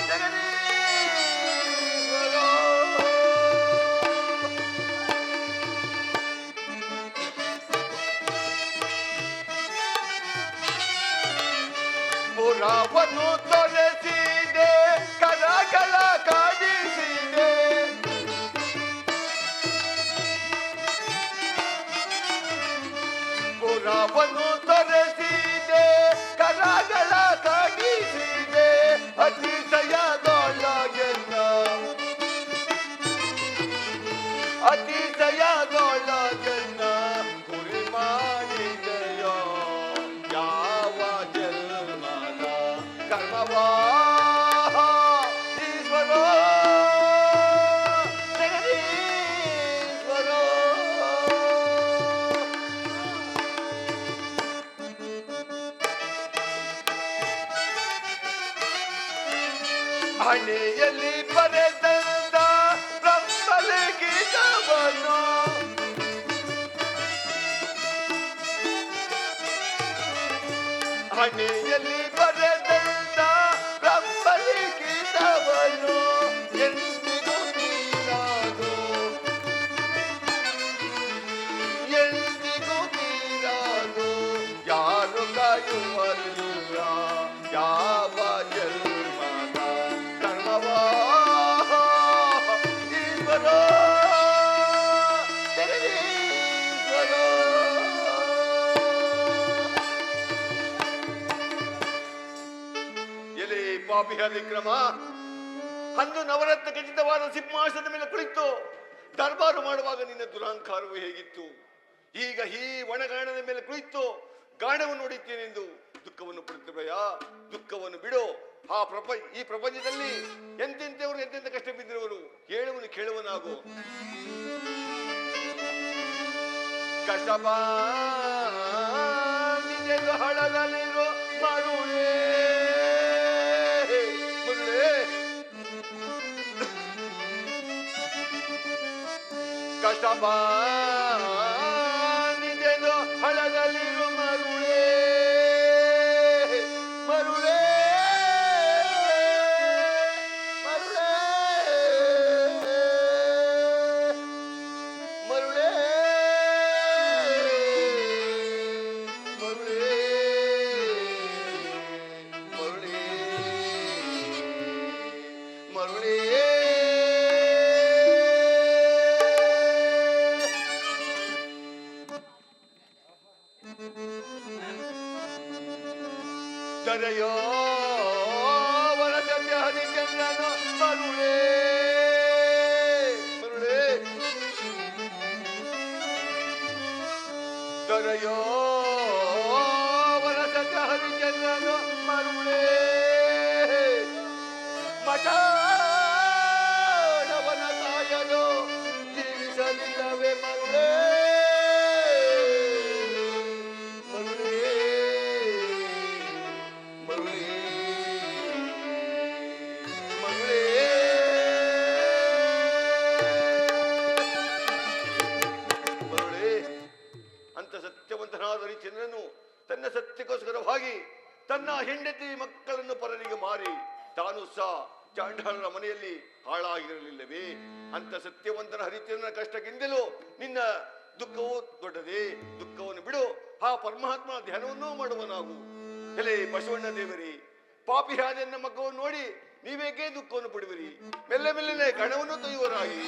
ಜಗದೀಶ್ವರ. ಪುರವನ್ನು ತೊರೆಸಿದೆ, ಕರಗಳ ಕಾಡಿಸಿದೆ, ಪುರವನ್ನು ತೊರೆಸಿದೆ, ಕರಗಳ ಕಾಡಿಸಿದೆ, ಅತಿಶಯದೊಳಗೆನ್ನ ಅತಿಶಯದೊಳಗೆನ್ನ ಗುರಿ ಧರ್ಮವಾ ಈಶ್ವರ ಜಗದೀಶ್ವರ ಹಣೆಯಲ್ಲಿ ಬರೆದಂತ ಬ್ರಹ್ಮಲೆ ಗೀತವನ್ನು ಹಣೆಯಲ್ಲಿ ಬರೆದಂತ ಬ್ರಹ್ಮಲೆ ಗೀತವನ್ನು ಎಂದಿಗೂ ತೀರಾದು ಎಂದಿಗೂ ತೀರಾದು ಯಾರು ಕಾಯುವರಿಲ್ಲ ಯಾವ ಜನ್ಮದ ಕರ್ಮವ ಈಶ್ವರ ಜಗದೀಶ್ವರ ಎಲೆ ಪಾಪಿಯ ವಿಕ್ರಮ ಅಂದು ನವರತ್ನ ಖಚಿತವಾದ ಸಿಂಹಾಸನದ ಮೇಲೆ ಕುಳಿತು ದರ್ಬಾರು ಮಾಡುವಾಗ ನಿನ್ನ ದುರಹಂಕಾರವು ಹೇಗಿತ್ತು? ಈಗ ಈ ಒಣಗಾಣದ ಮೇಲೆ ಕುಳಿತು ಗಾಣವನ್ನು ನೋಡುತ್ತೇನೆಂದು ದುಃಖವನ್ನು ಪಡುತ್ತವೆಯಾ? ದುಃಖವನ್ನು ಬಿಡು. ಈ ಪ್ರಪಂಚದಲ್ಲಿ ಎಂತೆಂಥವರು ಎಂತೆಂಥ ಕಷ್ಟ ಬಿದ್ದಿರುವರು ಹೇಳುವನು ಕೇಳುವನಾಗು. ಕಷ್ಟಪ ಹಳದಲ್ಲಿರೋ ಮರುಳೇ ಮುರುಳೇ ಕಷ್ಟಪ ನಿಜೆದು ಹಳದಲ್ಲಿರೋ ಮರುಳೇ ಮರುಳೇ ಮರುಳೇ ಮರುಳೇ ಮರುಳೇ ಮರುಳೇ ಮರುಳೇ ದರೆಯೋ ವರಸತ್ಯ ಹರಿಚಂದ್ರನು ಮರುಳೇ ಮರುಳೇ ದರೆಯೋ ವರಸತ್ಯ ಹರಿಚಂದ್ರನು ಮರುಳೇ ಮಠವನ ಕಾಯಲು ಜೀವಿಸಲಿಲ್ಲವೇ ಮರುಳೇ ಮರುಳೇ ಮರುಳೇ ಮರುಳೇ ಮರುಳೇ ಅಂತ ಸತ್ಯವಂತನಾದ ಹರಿಶ್ಚಂದ್ರನು ತನ್ನ ಸತ್ಯಕ್ಕೋಸ್ಕರವಾಗಿ ತನ್ನ ಹೆಂಡತಿ ಮಕ್ಕಳನ್ನು ಪರರಿಗೆ ಮಾರಿ ತಾನು ಸಹ ಚಾಂಡಾಲರ ಮನೆಯಲ್ಲಿ ಹಾಳಾಗಿರಲಿಲ್ಲವೇ? ಅಂತ ಸತ್ಯವಂತನ ಹರಿಶ್ಚಂದ್ರನ ಕಷ್ಟಕ್ಕಿಂತಲೂ ನಿನ್ನ ದುಃಖವು ದೊಡ್ಡದೇ. ದುಃಖವನ್ನು ಬಿಡು. ಆ ಪರಮಾತ್ಮನ ಧ್ಯಾನವನ್ನೂ ಮಾಡುವನಾಗು. ಎಲೆ ಬಸವಣ್ಣ ದೇವರಿ, ಪಾಪಿಯಾದ ನನ್ನ ಮಗವನ್ನು ನೋಡಿ ನೀವೇಕೆ ದುಃಖವನ್ನು ಪಡುವಿರಿ? ಮೆಲ್ಲ ಮೆಲ್ಲನೆ ಕಣವನ್ನು ತೊಯ್ಯುವರಾಗಿ.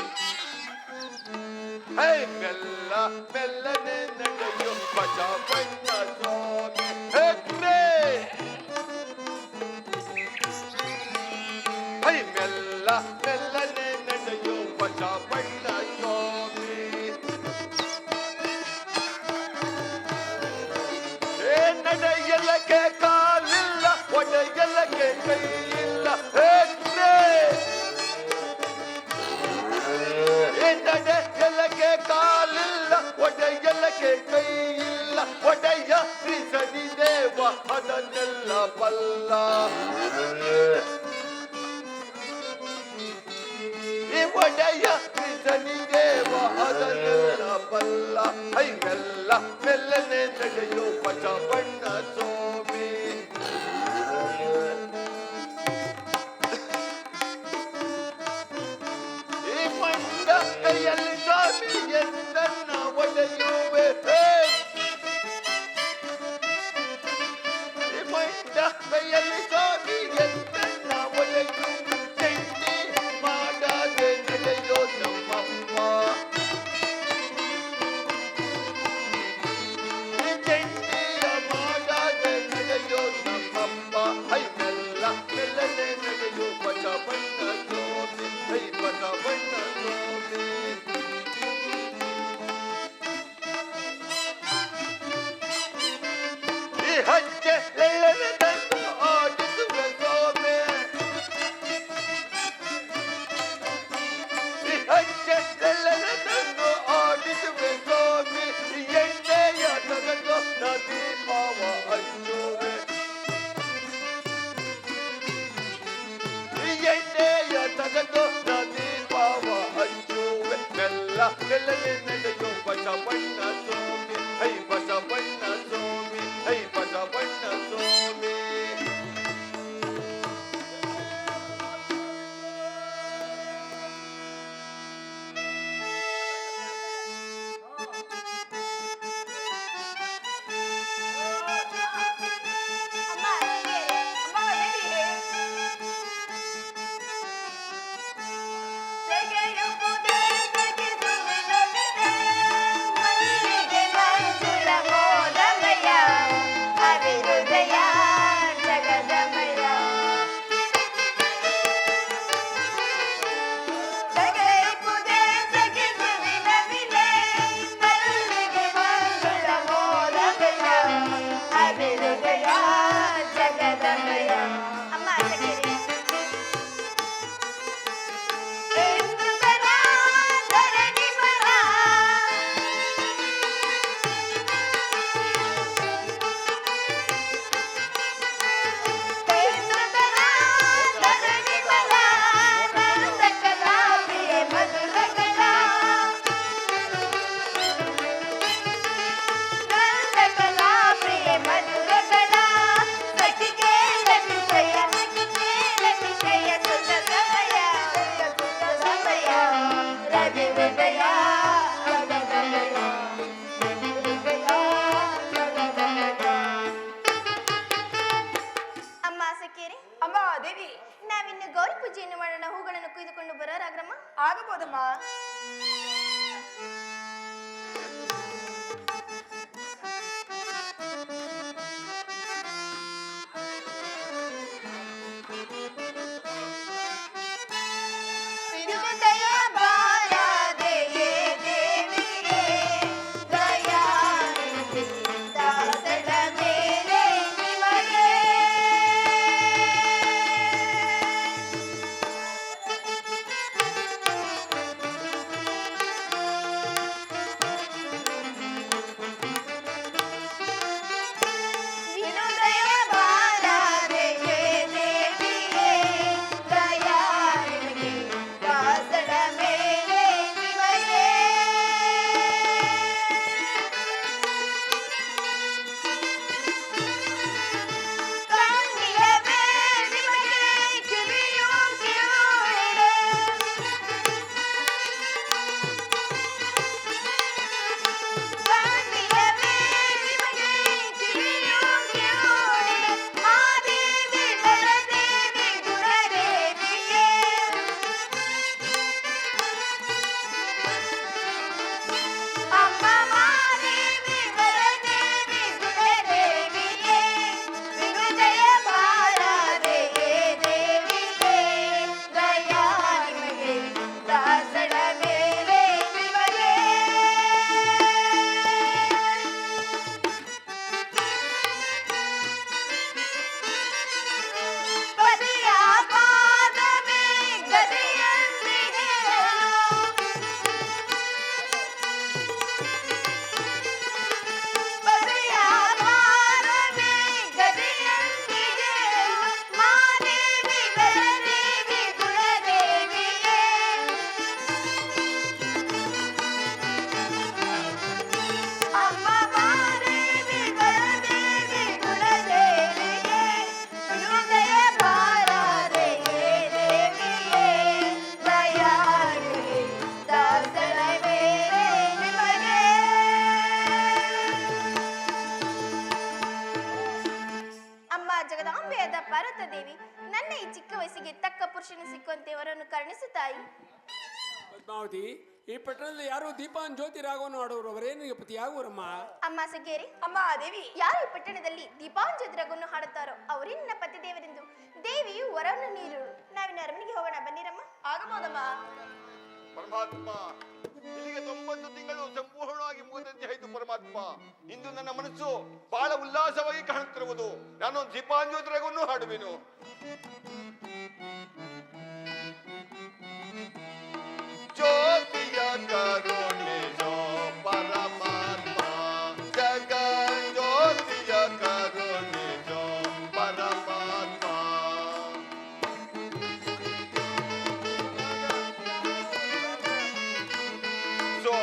ಹೇ ಮೆಲ್ಲ ಮೆಲ್ಲನೆ ನಡೆಯೋ ಬಸವಣ್ಣ ಸ್ವಾಮಿ. ಹೇ ಮೆಲ್ಲ ಮೆಲ್ಲನೆ ನಡೆಯೋ ಬಸವಣ್ಣ ಸ್ವಾಮಿ. ನಡೆಯಲಕ್ಕೆ ಕಾಲಿಲ್ಲ, ಒಡೆಯಲಕ್ಕೆ ಕೈ ಇಲ್ಲ. ನಡೆಯಲಕ್ಕೆ ಕಾಲಿಲ್ಲ, ಒಡೆಯಲಕ್ಕೆ ಕೈ ಇಲ್ಲ. ಒಡೆಯ ಶ್ರೀ ಸದಿ ದೇವ ಅದನ್ನೆಲ್ಲ ಬಲ್ಲ. ಈ ಒಡೆಯ ಶ್ರೀ ಸದಿ ದೇವ ಅದನ್ನೆಲ್ಲ ಬಲ್ಲ. ಐ ಮೆಲ್ಲ ಮೆಲ್ಲನೆ ನಡೆಯೋ ಬಸವಣ್ಣ ಸ್ವಾಮಿ. ಈ ಮಂಡ ಕೈಯಲ್ಲಿ ಸ್ವಾಮಿ ಎಂದನ್ನ ಒಡೆಯುವೆ. ಈ ಮಂಡ ಕೈಯಲ್ಲಿ ಸ್ವಾಮಿ ಎಂದನ್ನ ಒಡೆಯುವೆ. ತೆಂಡಿ ಮಾಡದೆ ನಡೆಯೋ ನಮ್ಮಮ್ಮ. ತೆಂಡಿಯ ಮಾಡದೆ ಮೆಲ್ಲಗೆ ನಡೆಯೋ ಬಸವಣ್ಣ ಸ್ವಾಮಿ ಹೈ ಬಸವಣ್ಣ ಸ್ವಾಮಿ ಹೈ ಬಸವಣ್ಣ ಸ್ವಾಮಿ. ಅಮ್ಮ ಅಮ್ಮ ದೇವಿ ತೆಗೆಯುವುದೇ ತೆಗೆದುವಿನವಿದೆ ಮಲ್ಲಿಗೆ ಮಂಜುಳ ಮೋದಮಯ ಅವಿರುದಯ ಜಗದಮಯ ತೆಗೆಯುವುದೇ ತೆಗೆದುವಿನವಿದೆ ಮಲ್ಲಿಗೆ ಮಂಜುಳ ಮೋದಮಯ ಅವಿರುದಯ ಜಗದಮಯ. ಅಮ್ಮ ಸಖಿಯರೇ ಅಮ್ಮ ಸಖಿಯರೇ, ಅಮ್ಮ ದೇವಿ ನಾವಿನ್ನು ಗೌರಿ ಪೂಜೆಯನ್ನು ಮಾಡೋಣ. ಹೂಗಳನ್ನು ಕುಯ್ದುಕೊಂಡು ಬರೋರಾಗ್ರಮ್ಮ. ಆಗಬಹುದಮ್ಮ. ವಿರುದಯ ಬಾರದೆಯೇ ದೇವಿಯೇ, ದಯಾನಿಧಿ ದಾಸರ ಮೇಲೆ ನಿಮಗೆ. ವಿರುದಯ ಬಾರದೆಯೇ ದೇವಿಯೇ, ದಯಾನಿಧಿ ದಾಸರ ಮೇಲೆ ನಿಮಗೆ. ಕಣ್ಣಿಲವೇ ನಿಮಗೆ ಕಿವಿಯು ಕಿವುಡಿದೆ. ಕಣ್ಣಿಲವೇ ನಿಮಗೆ ಕಿವಿಯು ಕಿವುಡಿದೆ. ಮಾದೇವಿ ವರದೇವಿ ಗುಣದೇವಿಯೇ, ಅಮ್ಮ ಮಾದೇವಿ ವರದೇವಿ ಗುಣದೇವಿಯೇ, ವಿರುದಯ ಬಾರದೆಯೇ ದೇವಿಯೇ, ದಯಾ ನಿಮಗೆ ದಾಸರ ಮೇಲೆ ನಿಮಗೆ. ಪತಿಯ ಪಾದವೇ ಗದೆಯಂತಿದೆಯೋ, ಪತಿಯ ಪಾದವೇ ಗದೆಯಂತಿದೆಯೋ, ಮಾದೇವಿ ವರದೇವಿ ಗುಣದೇವಿಯೇ, ಅಮ್ಮ ಮಾದೇವಿ ವರದೇವಿ ಗುಣದೇವಿಯೇ, ಹೃದಯ ಬಾರದೆಯೇ ದೇವಿಯೇ, ದಯಾನಿಧಿ ದಾಸರ ಮೇಲೆ ನಿಮಗೆ. ಅಮ್ಮ ಜಗದಾಂಬೆಯಾದ ಪಾರ್ವತ ದೇವಿ, ನನ್ನ ಈ ಚಿಕ್ಕ ವಯಸ್ಸಿಗೆ ತಕ್ಕ ಪುರುಷನ ಸಿಕ್ಕುವಂತೆ ಅವರನ್ನು ಕರುಣಿಸು ತಾಯಿ. ಪದ್ಮಾವತಿ, ಈ ಪಟ್ಟಣದಲ್ಲಿ ಯಾರು ದೀಪಾನ್ ಜ್ಯೋತಿ ರಾಗವನ್ನು ಆಡೋರು, ಅವರೇನು ಪತಿಯಾಗುವರಮ್ಮ? ಅಮ್ಮ ಸಖಿಯರೇ, ಅಮ್ಮ ದೇವಿ ಯಾರು ಈ ಪಟ್ಟಣದಲ್ಲಿ ದೀಪಾಂಜೋತಿರಗನ್ನು ಹಾಡುತ್ತಾರೋ ಅವರೇ ನನ್ನ ಪತಿ ದೇವರೆಂದು ದೇವಿಯು ವರವನ್ನು ನೀರು. ನಾವಿನ ಅರಮನೆಗೆ ಹೋಗೋಣ, ಬನ್ನಿರಮ್ಮ. ಆಗಬಹುದಮ್ಮ. ಪರಮಾತ್ಮ, ಇಲ್ಲಿಗೆ 90 ತಿಂಗಳು ಸಂಪೂರ್ಣವಾಗಿ ಮುಗಿದಂತೆ ಆಯ್ತು ಪರಮಾತ್ಮ. ಇಂದು ನನ್ನ ಮನಸ್ಸು ಬಹಳ ಉಲ್ಲಾಸವಾಗಿ ಕಾಣುತ್ತಿರುವುದು. ನಾನು ದೀಪಾಂಜೋತಿರಗನ್ನು ಹಾಡುವೆನು. ಜ್ಯೋತಿಯ ಕರುಣಿಸೋ ಪರಮಾತ್ಮ, ಜಗಜ್ಯೋತಿಯ ಕರುಣಿಸೋ ಪರಮಾತ್ಮ. ಸೋ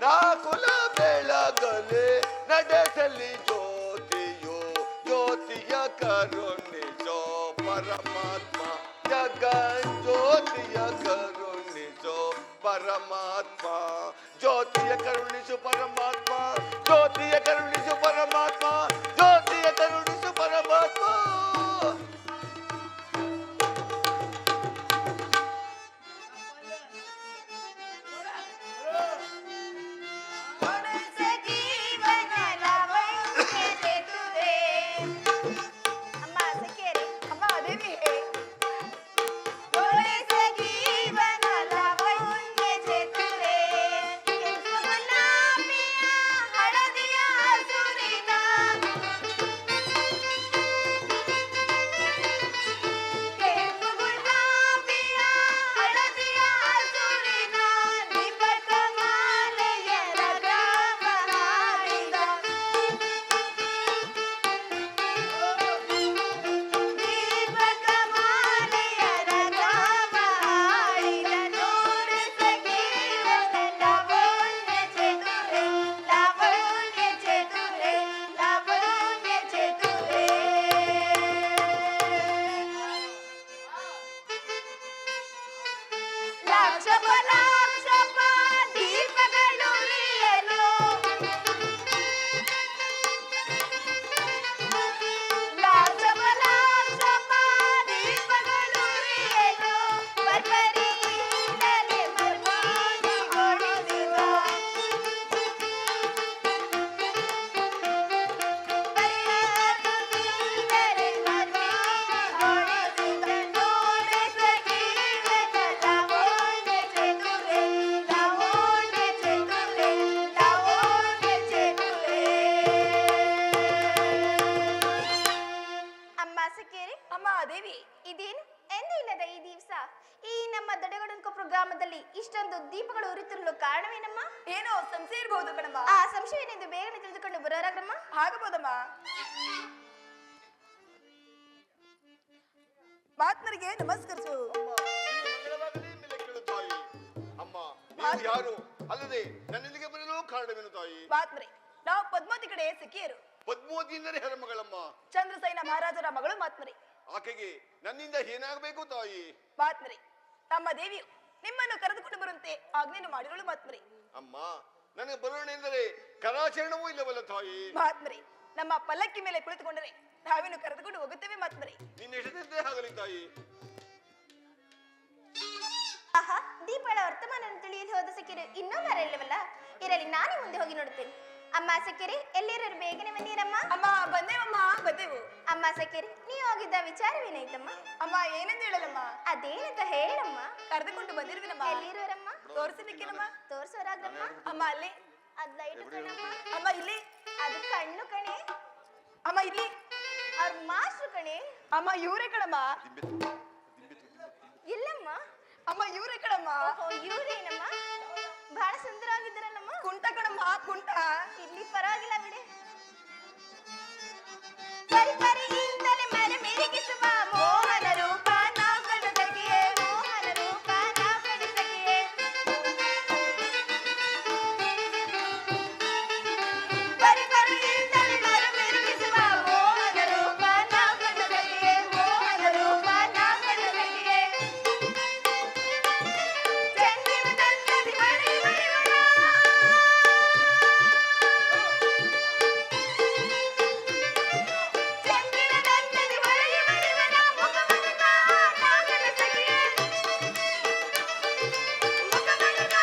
ನಾಕುಲ ಬೆಳಗಲೆ ನಡೆಸಲಿ ಜ್ಯೋತಿಯು ಜ್ಯೋತಿಯ ಕರುಣಿಸೋ ಪರಮಾತ್ಮ ಜಗಜ್ಯೋತಿಯ ಕರುಣಿಸೋ ಪರಮಾತ್ಮ ಜ್ಯೋತಿಯ ಕರುಣಿಸು ಪರಮಾತ್ಮ ಜ್ಯೋತಿಯ ಕರುಣಿಸು ಪರಮಾತ್ಮ ಜ್ಯೋತಿಯ ಕರುಣಿಸು ಪರಮಾತ್ಮ ಅಮ್ಮ ಸಖಿಯರೇ, ಅಮ್ಮ ದೇವಿ ಕೆಂಪು ಗುಲಾಬಿಯ ಹಳದಿಯ ಹಸುರಿನ ಕೆಂಪು ಗುಲಾಬಿಯ ಹಳದಿಯ ಹಸುರಿನ ದೀಪಕ ಮಾಲೆಯ ರಗವ ಹಾಡಿದ ದೀಪಕ ಮಾಲೆಯ ರಗವ ಹಾಡಿದ ನೋಡು ಸಖಿಯರ ಲಾವಣ್ಯ ಚತುರೆ ಲಾವಣ್ಯ ಚತುರೆ ಲಾವಣ್ಯ ಚತುರೆ ಲಾಕ್ಷಪ ಲಾಕ್ಷಪ ದೀಪಗಳುರಿಯಲು ಲಾಕ್ಷಪ ಲಾಕ್ಷಪ ದೀಪಗಳುರಿಯಲು ಬರ್ಬರಿಯಿಂದಲೇ ಮರ್ಮಾದಿಗೊಳಿಸಿದ ಬರಿಯಾಗಿಂದಲೇ ಮರ್ಮಾದಿಗೊಳಿಸಿದ ನೋಡೆ ಸಖಿಯರ ಲಾವಣ್ಯ ಚತುರೆ ಲಾವಣ್ಯ ಚತುರೆ ಲಾವಣ್ಯ ಚತುರೆ ಅಮ್ಮ ಸಖಿಯರೇ, ಅಮ್ಮ ದೇವಿ ಇದೇನು ಎಂದೂ ಇಲ್ಲದ ಈ ದಿವಸ ಈ ನಮ್ಮ ದಡಗಡಂಕ ಗ್ರಾಮದಲ್ಲಿ ಇಷ್ಟೊಂದು ದೀಪಗಳು ಉರಿತಿರಲು ಕಾರಣವೇನಮ್ಮ? ಏನೋ ಸಂಶಯ ಇರಬಹುದು ಕಣಮ್ಮ. ಆ ಸಂಶಯವೆಂದು ಬೇಗನೆ ತಿಳಿದುಕೊಂಡು ಬರೋರಾಗ್ರಮ್ಮ. ಆಗಬಹುದಮ್ಮ. ಮಾತ್ಮರಿಗೆ ನಮಸ್ಕರಿಸು. ಮಂಗಳವಾಗಲಿ ಮೇಲೆ ಕೇಳು ತಾಯಿ. ಅಮ್ಮ ನೀವು ಯಾರು ಅಲ್ಲದೆ ನನ್ನಿಂದಿಗೆ ಬರಲು ಕಾರಣವೇನು ತಾಯಿ? ಮಾತ್ಮರೆ ನಾವು ಪದ್ಮಾವತಿ ಕಡೆ ಸಖಿಯರು. ಪದ್ಮಾವತಿ ಎಂದರೆ ಹೆರಮಗಳಮ್ಮ. ಚಂದ್ರಸೇನ ಮಹಾರಾಜರ ಮಗಳು ಮಾತ್ಮರೆ. ಆಕೆಗೆ ನನ್ನಿಂದ ಏನಾಗಬೇಕು ತಾಯಿ? ಮಾತ್ಮರೆ ನಮ್ಮ ದೇವಿಯು ನಿಮ್ಮನ್ನು ಕರೆದುಕೊಂಡು ಬರುವಂತೆ ಆಜ್ಞೆಯನ್ನು ಮಾಡಿರಳು ಮಾತ್ಮರೆ. ಅಮ್ಮ ನನಗೆ ಬರೋಣ ಎಂದರೆ ಕರಾಚರಣವೂ ಇಲ್ಲವಲ್ಲ ತಾಯಿ? ಮಾತ್ಮರೆ ನಮ್ಮ ಪಲ್ಲಕ್ಕಿ ಮೇಲೆ ಕುಳಿತುಕೊಂಡರೆ ನಾವೇನು ಕರೆದುಕೊಂಡು ಹೋಗುತ್ತೇವೆ ಮಾತ್ಮರೆ. ನಿನ್ನ ಎಷ್ಟೇ ಆಗಲಿ ತಾಯಿ. ಆಹಾ, ದೀಪಗಳ ವರ್ತಮಾನವನ್ನು ತಿಳಿಯಲು ಹೋದ ಸಖಿಯರು ಇನ್ನೂ ಬರಲಿಲ್ಲವಲ್ಲ? ಇರಲಿ, ನಾನೇ ಮುಂದೆ ಹೋಗಿ ನೋಡುತ್ತೇನೆ. ಅಮ್ಮ ಸಖಿಯರೇ, ಎಲ್ಲಿರೋರು ಬೇಗನೆ ಬಂದೀರಮ್ಮ? ಅಮ್ಮ ಬಂದೇವಮ್ಮ ಬಂದೆವು. ಅಮ್ಮ ಸಖಿಯರೇ, ನೀವು ಹೋಗಿದ್ದ ವಿಚಾರವೇನಾಯ್ತಮ್ಮ? ಅಮ್ಮ ಏನೆಂದು ಹೇಳಲಮ್ಮ? ಅದೇನಂತ ಹೇಳಮ್ಮ. ಕರೆದುಕೊಂಡು ಬಂದಿರುವಿನಮ್ಮ. ಎಲ್ಲಿರೋರಮ್ಮ? ತೋರಿಸಲಿಕ್ಕೇನಮ್ಮ? ತೋರ್ಸೋರಾಗ್ರಮ್ಮ. ಅಮ್ಮ ಅಲ್ಲಿ. ಅದ್ ಲೈಟ್ ಕಣಮ್ಮ. ಅಮ್ಮ ಇಲ್ಲಿ. ಅದು ಕಣ್ಣು ಕಣೆ. ಅಮ್ಮ ಇಲ್ಲಿ. ಅವ್ರ ಮಾಸ್ಟ್ರು ಕಣೆ. ಅಮ್ಮ ಇವರೇ ಕಣಮ್ಮ. ಇಲ್ಲಮ್ಮ. ಅಮ್ಮ ಇವರೇ ಕಣಮ್ಮ. ಓಹೋ, ಇವ್ರೇನಮ್ಮ? ಬಹಳ ಸುಂದರವಾಗಿದ್ದಾರಲ್ಲಮ್ಮ. ಕುಂಟ ಕಣಮ್ಮ ಕುಂಟ. ಇಲ್ಲಿ ಪರವಾಗಿಲ್ಲ ಬಿಡಿ. ಪರಿ ಪರಿಯಿಂದಲೇ ಮರೆ ಮಿರಿಗಿಸುವ ಮೋಹನ ರೂಪ ನಾವು ಕಂಡ ಸಖಿಯೇ, ಮೋಹನ ರೂಪ ನಾವು ಕಂಡ ಸಖಿಯೇ. ಪರಿ ಪರಿಯಿಂದಲೇ ಮರೆ ಮಿರಿಗಿಸುವ ಮೋಹನ ರೂಪ ನಾವು ಕಂಡ ಸಖಿಯೇ, ಮೋಹನ ರೂಪ ನಾವು ಕಂಡ ಸಖಿಯೇ. ಚಂದಿರ ದಂಡದಿ ಮಣಿ ಮಣಿವರ ಚಂದಿರ ದಂಡದಿ ಮಣಿ ಮಣಿವರ ಮುಖಮಣಿಕ ನಾಗನ ಸಖಿಯೇ, ಮುಖಮಣಿಕ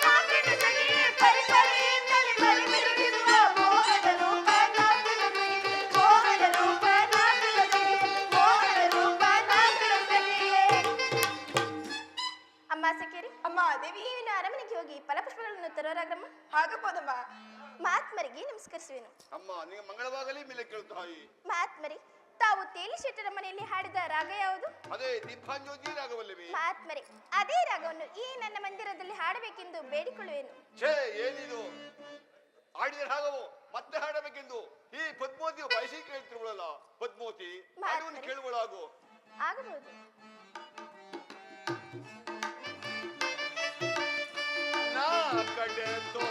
ನಾಗನ ಸಖಿಯೇ. ಪರಿ ಪರಿಯಿಂದಲೇ ಮರೆ ಮಿರಿಗಿಸುವ ಮೋಹನ ರೂಪ ನಾಗನ ಸಖಿಯೇ, ಮೋಹನ ರೂಪ ನಾಗನ ಸಖಿಯೇ, ಮೋಹನ ರೂಪ ನಾಗನ ಸಖಿಯೇ. ಅಮ್ಮ ಸಖಿಯರೇ, ಅಮ್ಮ ದೇವಿ ನೀವಿನ ಅರಮನೆಗೆ ಹೋಗಿ ಫಲಪುಷ್ಪಗಳನ್ನು ತರೋರಾಗ್ರಮ್ಮ. ಆಗಬಹುದಮ್ಮ. ಮಹಾತ್ಮರಿಗೆ ನಮಸ್ಕರಿಸುವೆನು. ಅಮ್ಮ ನಿಮಗೆ ಮಂಗಳವಾಗಲಿ ಮೇಲೆ ಕೇಳು ತಾಯಿ. ಮಹಾತ್ಮರೇ, ತಾವು ತೇಲಿ ಶೆಟ್ಟರ ಮನೆಯಲ್ಲಿ ಹಾಡಿದ ರಾಗ ಯಾವುದು? ಅದೇ ದೀಪಾಂಜ್ಯೋತಿ ರಾಗವಲ್ಲವೇ? ಮಹಾತ್ಮರೇ, ಅದೇ ರಾಗವನ್ನು ಈ ನನ್ನ ಮಂದಿರದಲ್ಲಿ ಹಾಡಬೇಕೆಂದು ಬೇಡಿಕೊಳ್ಳುವೆನು. ಛೇ ಏನಿದು ಆಡಿದ ರಾಗವು ಮತ್ತೆ ಹಾಡಬೇಕೆಂದು ಈ ಪದ್ಮಾವತಿಯು ಬಯಸಿ ಕೇಳ್ತಿರುವಳಲ್ಲ. ಪದ್ಮಾವತಿ ಹಾಡುವನ್ನು ಕೇಳುವಳಾಗು. ಆಗಬಹುದು. ನಾ ಕಡೆ ತೋ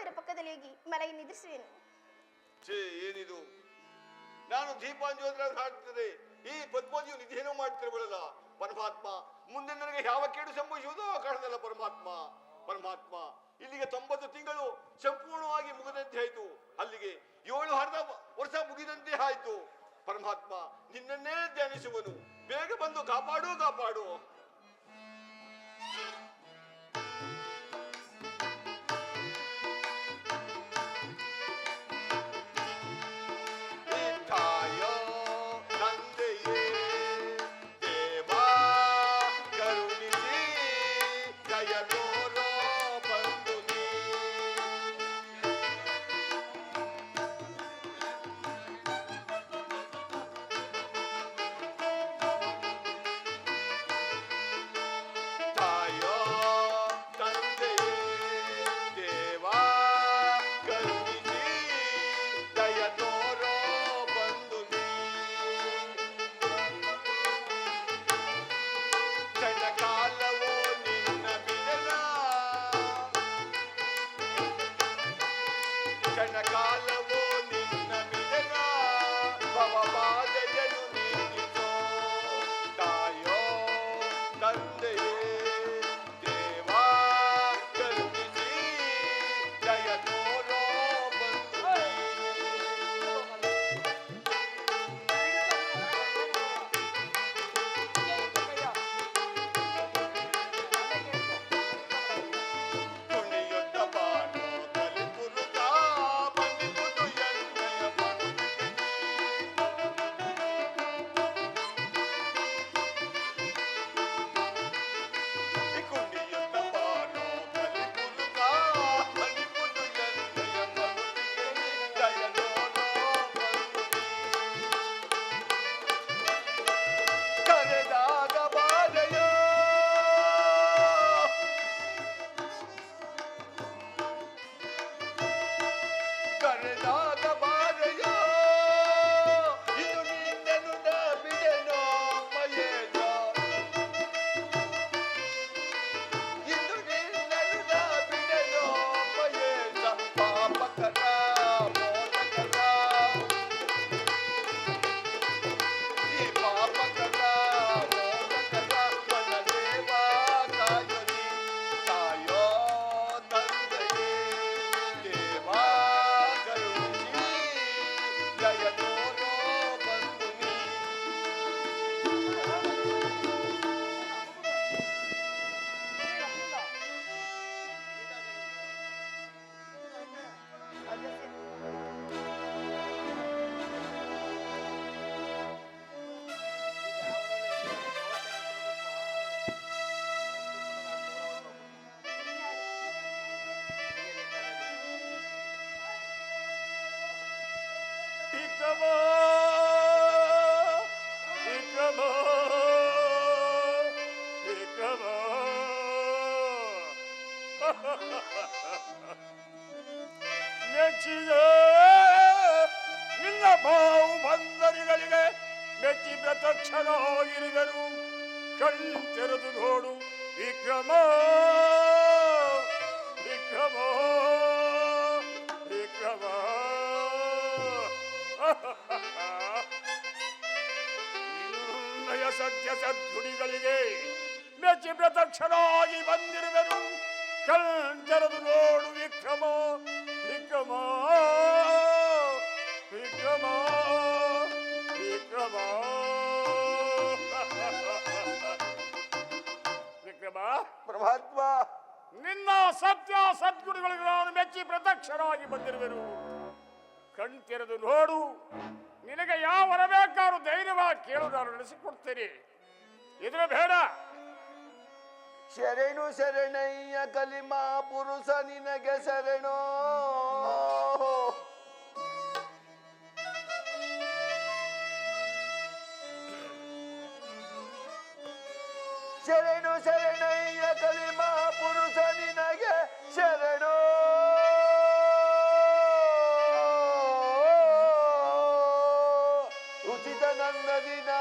ಇದರ ಪಕ್ಕದಲ್ಲಿ ಹೋಗಿ ಮಲಗಿ ನಿದ್ರಿಸುವೆನು. ಛೇ, ಏನಿದು? ನಾನು ದೀಪಾಂಜೋದ್ರ ಹಾಡ್ತಿದ್ದೆ, ಈ ಪದ್ಮಾಜಿಯು ನಿಧಿಯೇನೋ ಮಾಡ್ತಿರ್ಬೋದಲ್ಲ. ಪರಮಾತ್ಮ, ಮುಂದೆ ನನಗೆ ಯಾವ ಕೇಡು ಸಂಭವಿಸುವುದೋ ಕಾಣದಲ್ಲ. ಪರಮಾತ್ಮ ಪರಮಾತ್ಮ, ಇಲ್ಲಿಗೆ 90 ತಿಂಗಳು ಸಂಪೂರ್ಣವಾಗಿ ಮುಗಿದಂತೆ ಆಯ್ತು. ಅಲ್ಲಿಗೆ 7 ಅರ್ಧ ವರ್ಷ ಮುಗಿದಂತೆ ಆಯ್ತು. ಪರಮಾತ್ಮ, ನಿನ್ನನ್ನೇ ಧ್ಯಾನಿಸುವನು, ಬೇಗ ಬಂದು ಕಾಪಾಡು ಕಾಪಾಡು. ಕ್ಷಣಕಾಲವೋ ನಿನ್ನ ಮಿಲನ, ಭವಬಾಧೆಯನ್ನು ನೀಗಿಸೋ. ತಾಯೋ ತಂದೆಯೇ ದೇವಾ ಕರುಣಿಸಿ ದಯ ತೋರೋ ಬಂಧು. ಕುಣಿಯುತ್ತ ಬಾನು ಕಲಿಪುರುಗ ಬಂದಿಪುದು ಎಣ್ಣೆಯ ಬಣುವಿಗೆ. ಕುಣಿಯುತ್ತ ಬಾನು ಕಲಿಪುರುಗ ಬಂದಿಪುದು ಎಣ್ಣೆಯ ಬಣುವಿಗೆ. ದಯನೋರೋ ಬಂಧುನಿ ಕರೆದಾಗ ಬಾರೆಯೋ. ಕರೆದಾಗ ಬಾರೆಯೋ, ಇದು ನಿನ್ನನು ನಾ ಬಿಡೆನೋ ಮಯೇಶ. ಇದು ನಿನ್ನನು ನಾ ಬಿಡೆನೋ ಮಯೇಶ. ಪಾಪಕರ ಮೋದಕರ, ಈ ಪಾಪಕರ ಮೋದಕರ ಮನದೇವ ಕಾಯಲಿ. ತಾಯೋ ತಂದೆಯೇ ದೇವಾ ಕರುಣಿಸಿ ದಯ ತೋರೋ ಬಂಧುನಿ. ವಿಕ್ರಮ ವಿಕ್ರಮ ವಿಕ್ರಮ, ಮೆಚ್ಚಿದ ನಿನ್ನ ಬಾವು ಬಂದರಿಗಳಿಗೆ ಮೆಚ್ಚಿ ಪ್ರತ್ಯಕ್ಷರಾಗಿರುವರು. ಕಣ್ಣೆರೆದು ನೋಡು ವಿಕ್ರಮ ವಿಕ್ರಮ ವಿಕ್ರಮ. ನಿನ್ನಯ ಸತ್ಯ ಸದ್ಗುಣಿಗಳಿಗೆ ಮೆಚ್ಚಿ ಪ್ರತ್ಯಕ್ಷರಾಗಿ ಬಂದಿರುವರು. ಕಣ್ಣೆರೆದು ನೋಡು ವಿಕ್ರಮ ವಿಕ್ರಮ ವಿಕ್ರಮ ವಿಕ್ರಮ. ವಿಕ್ರಮ, ಪರಮಾತ್ಮ, ನಿನ್ನ ಸತ್ಯ ಸದ್ಗುಣಗಳಿಗೆ ನಾನು ಮೆಚ್ಚಿ ಪ್ರತ್ಯಕ್ಷರಾಗಿ ಬಂದಿರುವೆನು. ಕಣ್ ತೆರೆದು ನೋಡು. ನಿನಗೆ ಯಾವ ವರ ಬೇಕಾದ್ರೂ ಧೈರ್ಯವಾಗಿ ಕೇಳು, ನಾನು ನಡೆಸಿಕೊಡ್ತೇನೆ. ಎದುರು ಬೇಡ. ಶರಣು ಶರಣಯ್ಯ ಕಲಿಮಾ ಪುರುಷ ನಿನಗೆ ಶರಣೋ. ಶರಣು ಶರಣಯ್ಯ ಕಲಿಮಾ ಪುರುಷ ನಿನಗೆ ಶರಣೋ. ಉಚಿತ ನನ್ನದಿನ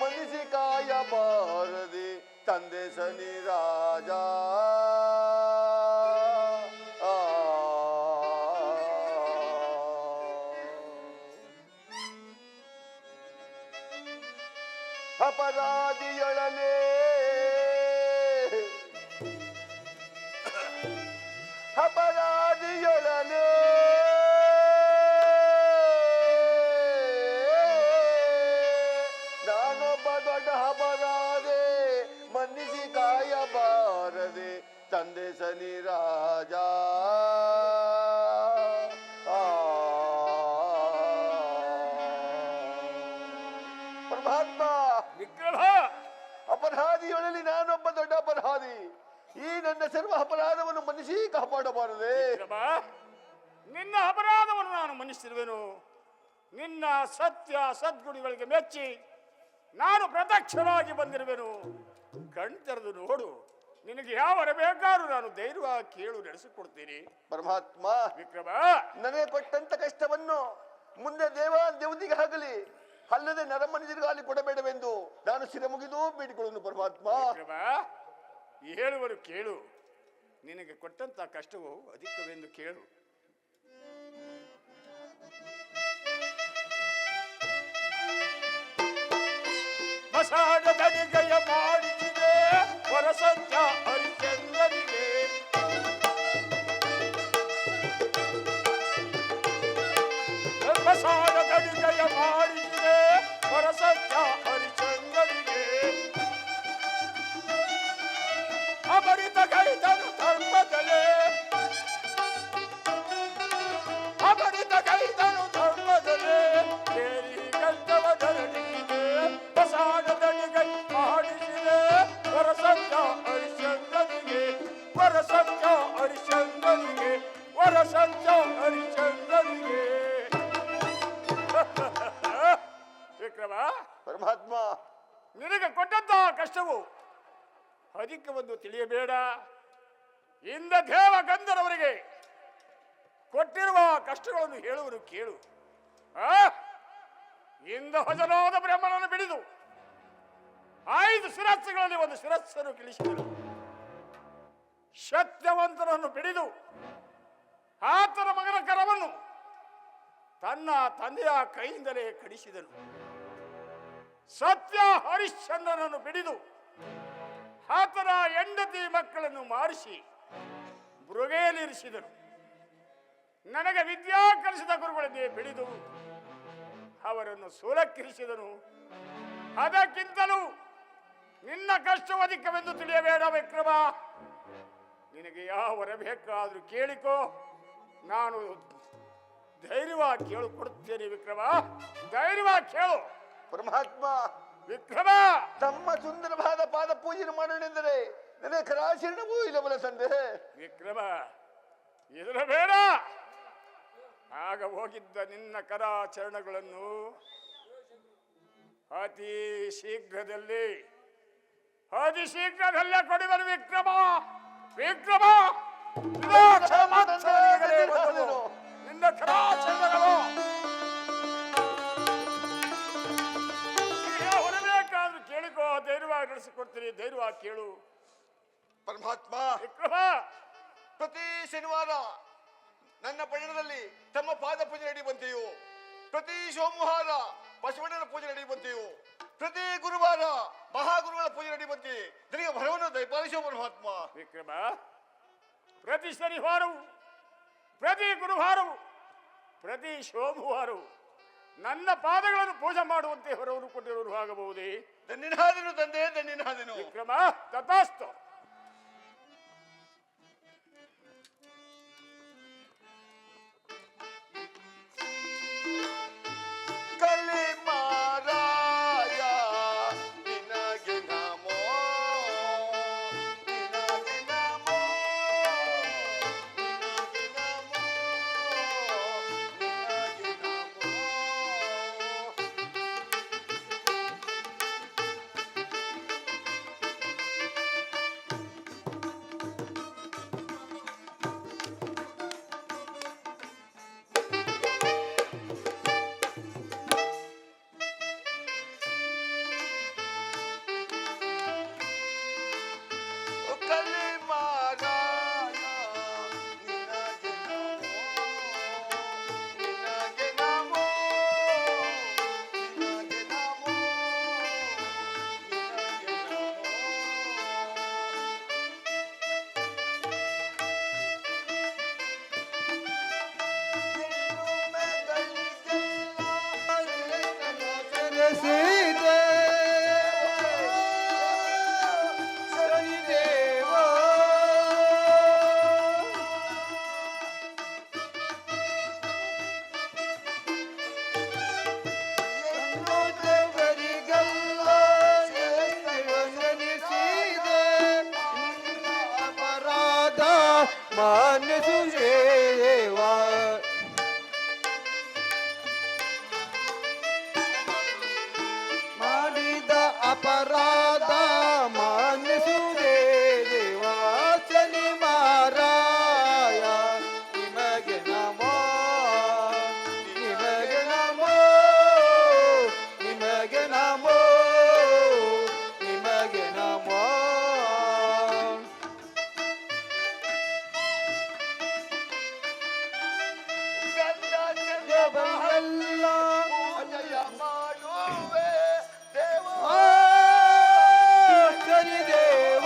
ಮನಿಸಿ ಕಾಯ ಬಾರದೆ ತಂದೆ ಶನಿ ರಾಜ. ಅಪರಾಧಿಯೊಡನೆ ಅಪರಾಧಿಯೊಡನೆ ನಾನೊಬ್ಬ ದೊಡ್ಡ ಅಪರಾಧೆ ಮನ್ನಿಸಿ ಕಾಯಬಾರದೆ ತಂದೆ ಸನಿ ರಾಜ ಪರಮಾತ್ಮ ವಿಕ್ರಮ ಅಪರಾಧಿಯೊಳಲಿ ನಾನೊಬ್ಬ ದೊಡ್ಡ ಅಪರಾಧಿ. ಈ ನನ್ನ ಸರ್ವ ಅಪರಾಧವನ್ನು ಮನ್ನಿಸಿ ಕಾಪಾಡಬಾರದೆ. ವಿಕ್ರಮ, ನಿನ್ನ ಅಪರಾಧವನ್ನು ನಾನು ಮನ್ನಿಸಿರುವೆನು. ನಿನ್ನ ಸತ್ಯ ಸದ್ಗುಣಿಗಳಿಗೆ ಮೆಚ್ಚಿ ನಾನು ಪ್ರತ್ಯಕ್ಷರಾಗಿ ಬಂದಿರುವೆನು. ಕಣ್ತೆರೆದು ನೋಡು, ನಿನಗೆ ಯಾವ ಬೇಕಾದ್ರೂ ನಾನು ಧೈರ್ಯವಾಗಿ ಕೇಳು ನಡೆಸಿಕೊಡ್ತೀನಿ. ಪರಮಾತ್ಮ ವಿಕ್ರಮ, ನನಗೆ ಕೊಟ್ಟಂತ ಕಷ್ಟವನ್ನು ಮುಂದೆ ದೇವದಿಗೆ ಆಗಲಿ ಅಲ್ಲದೆ ನರಮನಿಜರಿಗಾಲಿ ಕೊಡಬೇಡವೆಂದು ನಾನು ಸಿರ ಮುಗಿದು ಬೇಡಿಕೊಳ್ಳುವುದು. ಪರಮಾತ್ಮ ವಿಕ್ರಮ, ಹೇಳುವರು ಕೇಳು. ನಿನಗೆ ಕೊಟ್ಟಂತ ಕಷ್ಟವು ಅಧಿಕವೆಂದು ಕೇಳು. ಮಸಾಡದಡಿಗೆಯ ಮಾಡಿಸಿದೆ ಹೊರಸತ್ಯ ಹರಿಚಂದ್ರನಿಗೆ. ಮಸಾಡದಡಿಗೆಯ ಮಾಡಿಸಿದೆ ಹೊರಸತ್ಯ ಹರಿಚಂದ್ರನಿಗೆ. ಅಮರಿತ ಗೈತನು ಧರ್ಮದಲೇ, ಅಮರಿತ ಗೈತನು ಧರ್ಮದಲೇ ಕೇರಿ ಗಂಧವ ಧರಣಿಗೆ. ಬಸಾಡದಡಿಗೈ ಮಾಡಿಸಿದೆ ವರಸತ್ಯ ಹರಿಚಂದ್ರನಿಗೆ, ವರಸತ್ಯ ಹರಿಚಂದ್ರನಿಗೆ, ವರಸತ್ಯ ಹರಿಚಂದ್ರನಿಗೆ. ವಿಕ್ರಮ, ಪರಮಾತ್ಮ ನಿನಗೆ ಕೊಟ್ಟಂತ ಕಷ್ಟವು ಅಧಿಕವೆಂದು ತಿಳಿಯಬೇಡ. ಇಂದ ದೇವ ಗಂಧರ್ವರಿಗೆ ಕೊಟ್ಟಿರುವ ಕಷ್ಟಗಳನ್ನು ಹೇಳುವರು ಕೇಳು. ಇಂದ ಹೊಜನಾದ ಬ್ರಹ್ಮನನ್ನು ಬಿಡಿದು 5 ಶಿರಸ್ಸುಗಳಲ್ಲಿ ಒಂದು ಶಿರಸ್ಸನ್ನು ಕಿಳಿಸಿದರು. ಸತ್ಯವಂತನನ್ನು ಬಿಡಿದು ಆತನ ಮಗನ ಕರವನ್ನು ತನ್ನ ತಂದೆಯ ಕೈಯಿಂದಲೇ ಕಡಿಸಿದನು. ಸತ್ಯ ಹರಿಶ್ಚಂದ್ರನನ್ನು ಬಿಡಿದು ಆತನ ಹೆಂಡತಿ ಮಕ್ಕಳನ್ನು ಮಾರಿಸಿ ಮೃಗೇಲಿರಿಸಿದನು. ನನಗೆ ವಿದ್ಯಾ ಕಲಿಸಿದ ಗುರುಗಳನ್ನೇ ಬಿಡಿದು ಅವರನ್ನು ಸೋಲಕ್ಕಿರಿಸಿದನು. ಅದಕ್ಕಿಂತಲೂ ನಿನ್ನ ಕಷ್ಟವು ಅಧಿಕವೆಂದು ತಿಳಿಯಬೇಡ ವಿಕ್ರಮ. ನಿನಗೆ ಯಾವ ಬೇಕಾದ್ರೂ ಕೇಳಿಕೋ, ನಾನು ಧೈರ್ಯವಾಗಿ ಕೇಳು ಕೊಡುತ್ತೇನೆ. ವಿಕ್ರಮ, ಧೈರ್ಯವಾಗಿ ಕೇಳು. ಪರಮಾತ್ಮ ವಿಕ್ರಮ, ತಮ್ಮ ಸುಂದರವಾದ ಪಾದ ಪೂಜೆ ಮಾಡೋಣೆಂದರೆ ನನಗೆ ಕರಾಚರಣವೂ ಇಲ್ಲವಲ್ಲ ತಂದೆ. ವಿಕ್ರಮ, ಇದರ ಬೇಡ. ಆಗ ಹೋಗಿದ್ದ ನಿನ್ನ ಕರಾಚರಣಗಳನ್ನು ಅತಿ ಶೀಘ್ರದಲ್ಲೇ ಕೊಡುವರು ವಿಕ್ರಮ. ವಿಕ್ರಮ, ನಿನ್ನ ಕರಾಚರಣಗಳು ಹೊರಬೇಕಾದ್ರೂ ಕೇಳಿಕೋ, ಧೈರ್ಯವಾಗಿ ನಡೆಸಿಕೊಡ್ತೀನಿ. ಧೈರ್ಯವಾಗಿ ಕೇಳು. ಪರಮಾತ್ಮ ವಿಕ್ರಮ, ಪ್ರತಿ ಶನಿವಾರ ನನ್ನ ಪಟ್ಟಣದಲ್ಲಿ ತಮ್ಮ ಪಾದ ಪೂಜೆ ನಡೆಯುವಂತೆಯೂ, ಪ್ರತಿ ಸೋಮವಾರ ಬಸವಣ್ಣನ ಪೂಜೆ ನಡೆಯುವಂತೆಯೂ, ಪ್ರತಿ ಗುರುವಾರ ಮಹಾಗುರುಗಳ ಪೂಜೆ ನಡೆಯುವಂತೆ ನನಗೆ ಭರವನ್ನು ದಯಪಾಲಿಸುವ ಪರಮಾತ್ಮ. ವಿಕ್ರಮ, ಪ್ರತಿ ಶನಿವಾರವು, ಪ್ರತಿ ಗುರುವಾರವು, ಪ್ರತಿ ಸೋಮವಾರವು ನನ್ನ ಪಾದಗಳನ್ನು ಪೂಜೆ ಮಾಡುವಂತೆ ಹೊರವನ್ನು ಕೊಟ್ಟಿರುವರು ಆಗಬಹುದೇ? ಧನ್ಯನಾದನು ತಂದೆ, ಧನ್ಯನಾದನು. ವಿಕ್ರಮ, ತಥಾಸ್ತು. ಕಲಿಮಾರಾಯ ನಿನಗೆ ನಮೋ, ನಿನಗೆ ನಮೋ, ನಿನಗೆ ನಮೋ, ನಿನಗೆ ನಮೋ. ಮಾನಿಸುವೆ ದೇವ. ಮಾಡಿದ ಅಪರಾಧ ಮಾನಿಸುವೆ ದೇವ. ಶನಿ ಮಾರಾಯ ನಿಮಗೆ ನಮೋ, ನಿಮಗೆ ನಮೋ, ನಿಮಗೆ ನಮೋ, ನಿಮಗೆ ನಮೋ. ಎಲ್ಲ ಪೂಜೆಯ ಮಾಡುವೆ ದೇವ. ಶನಿ ದೇವ.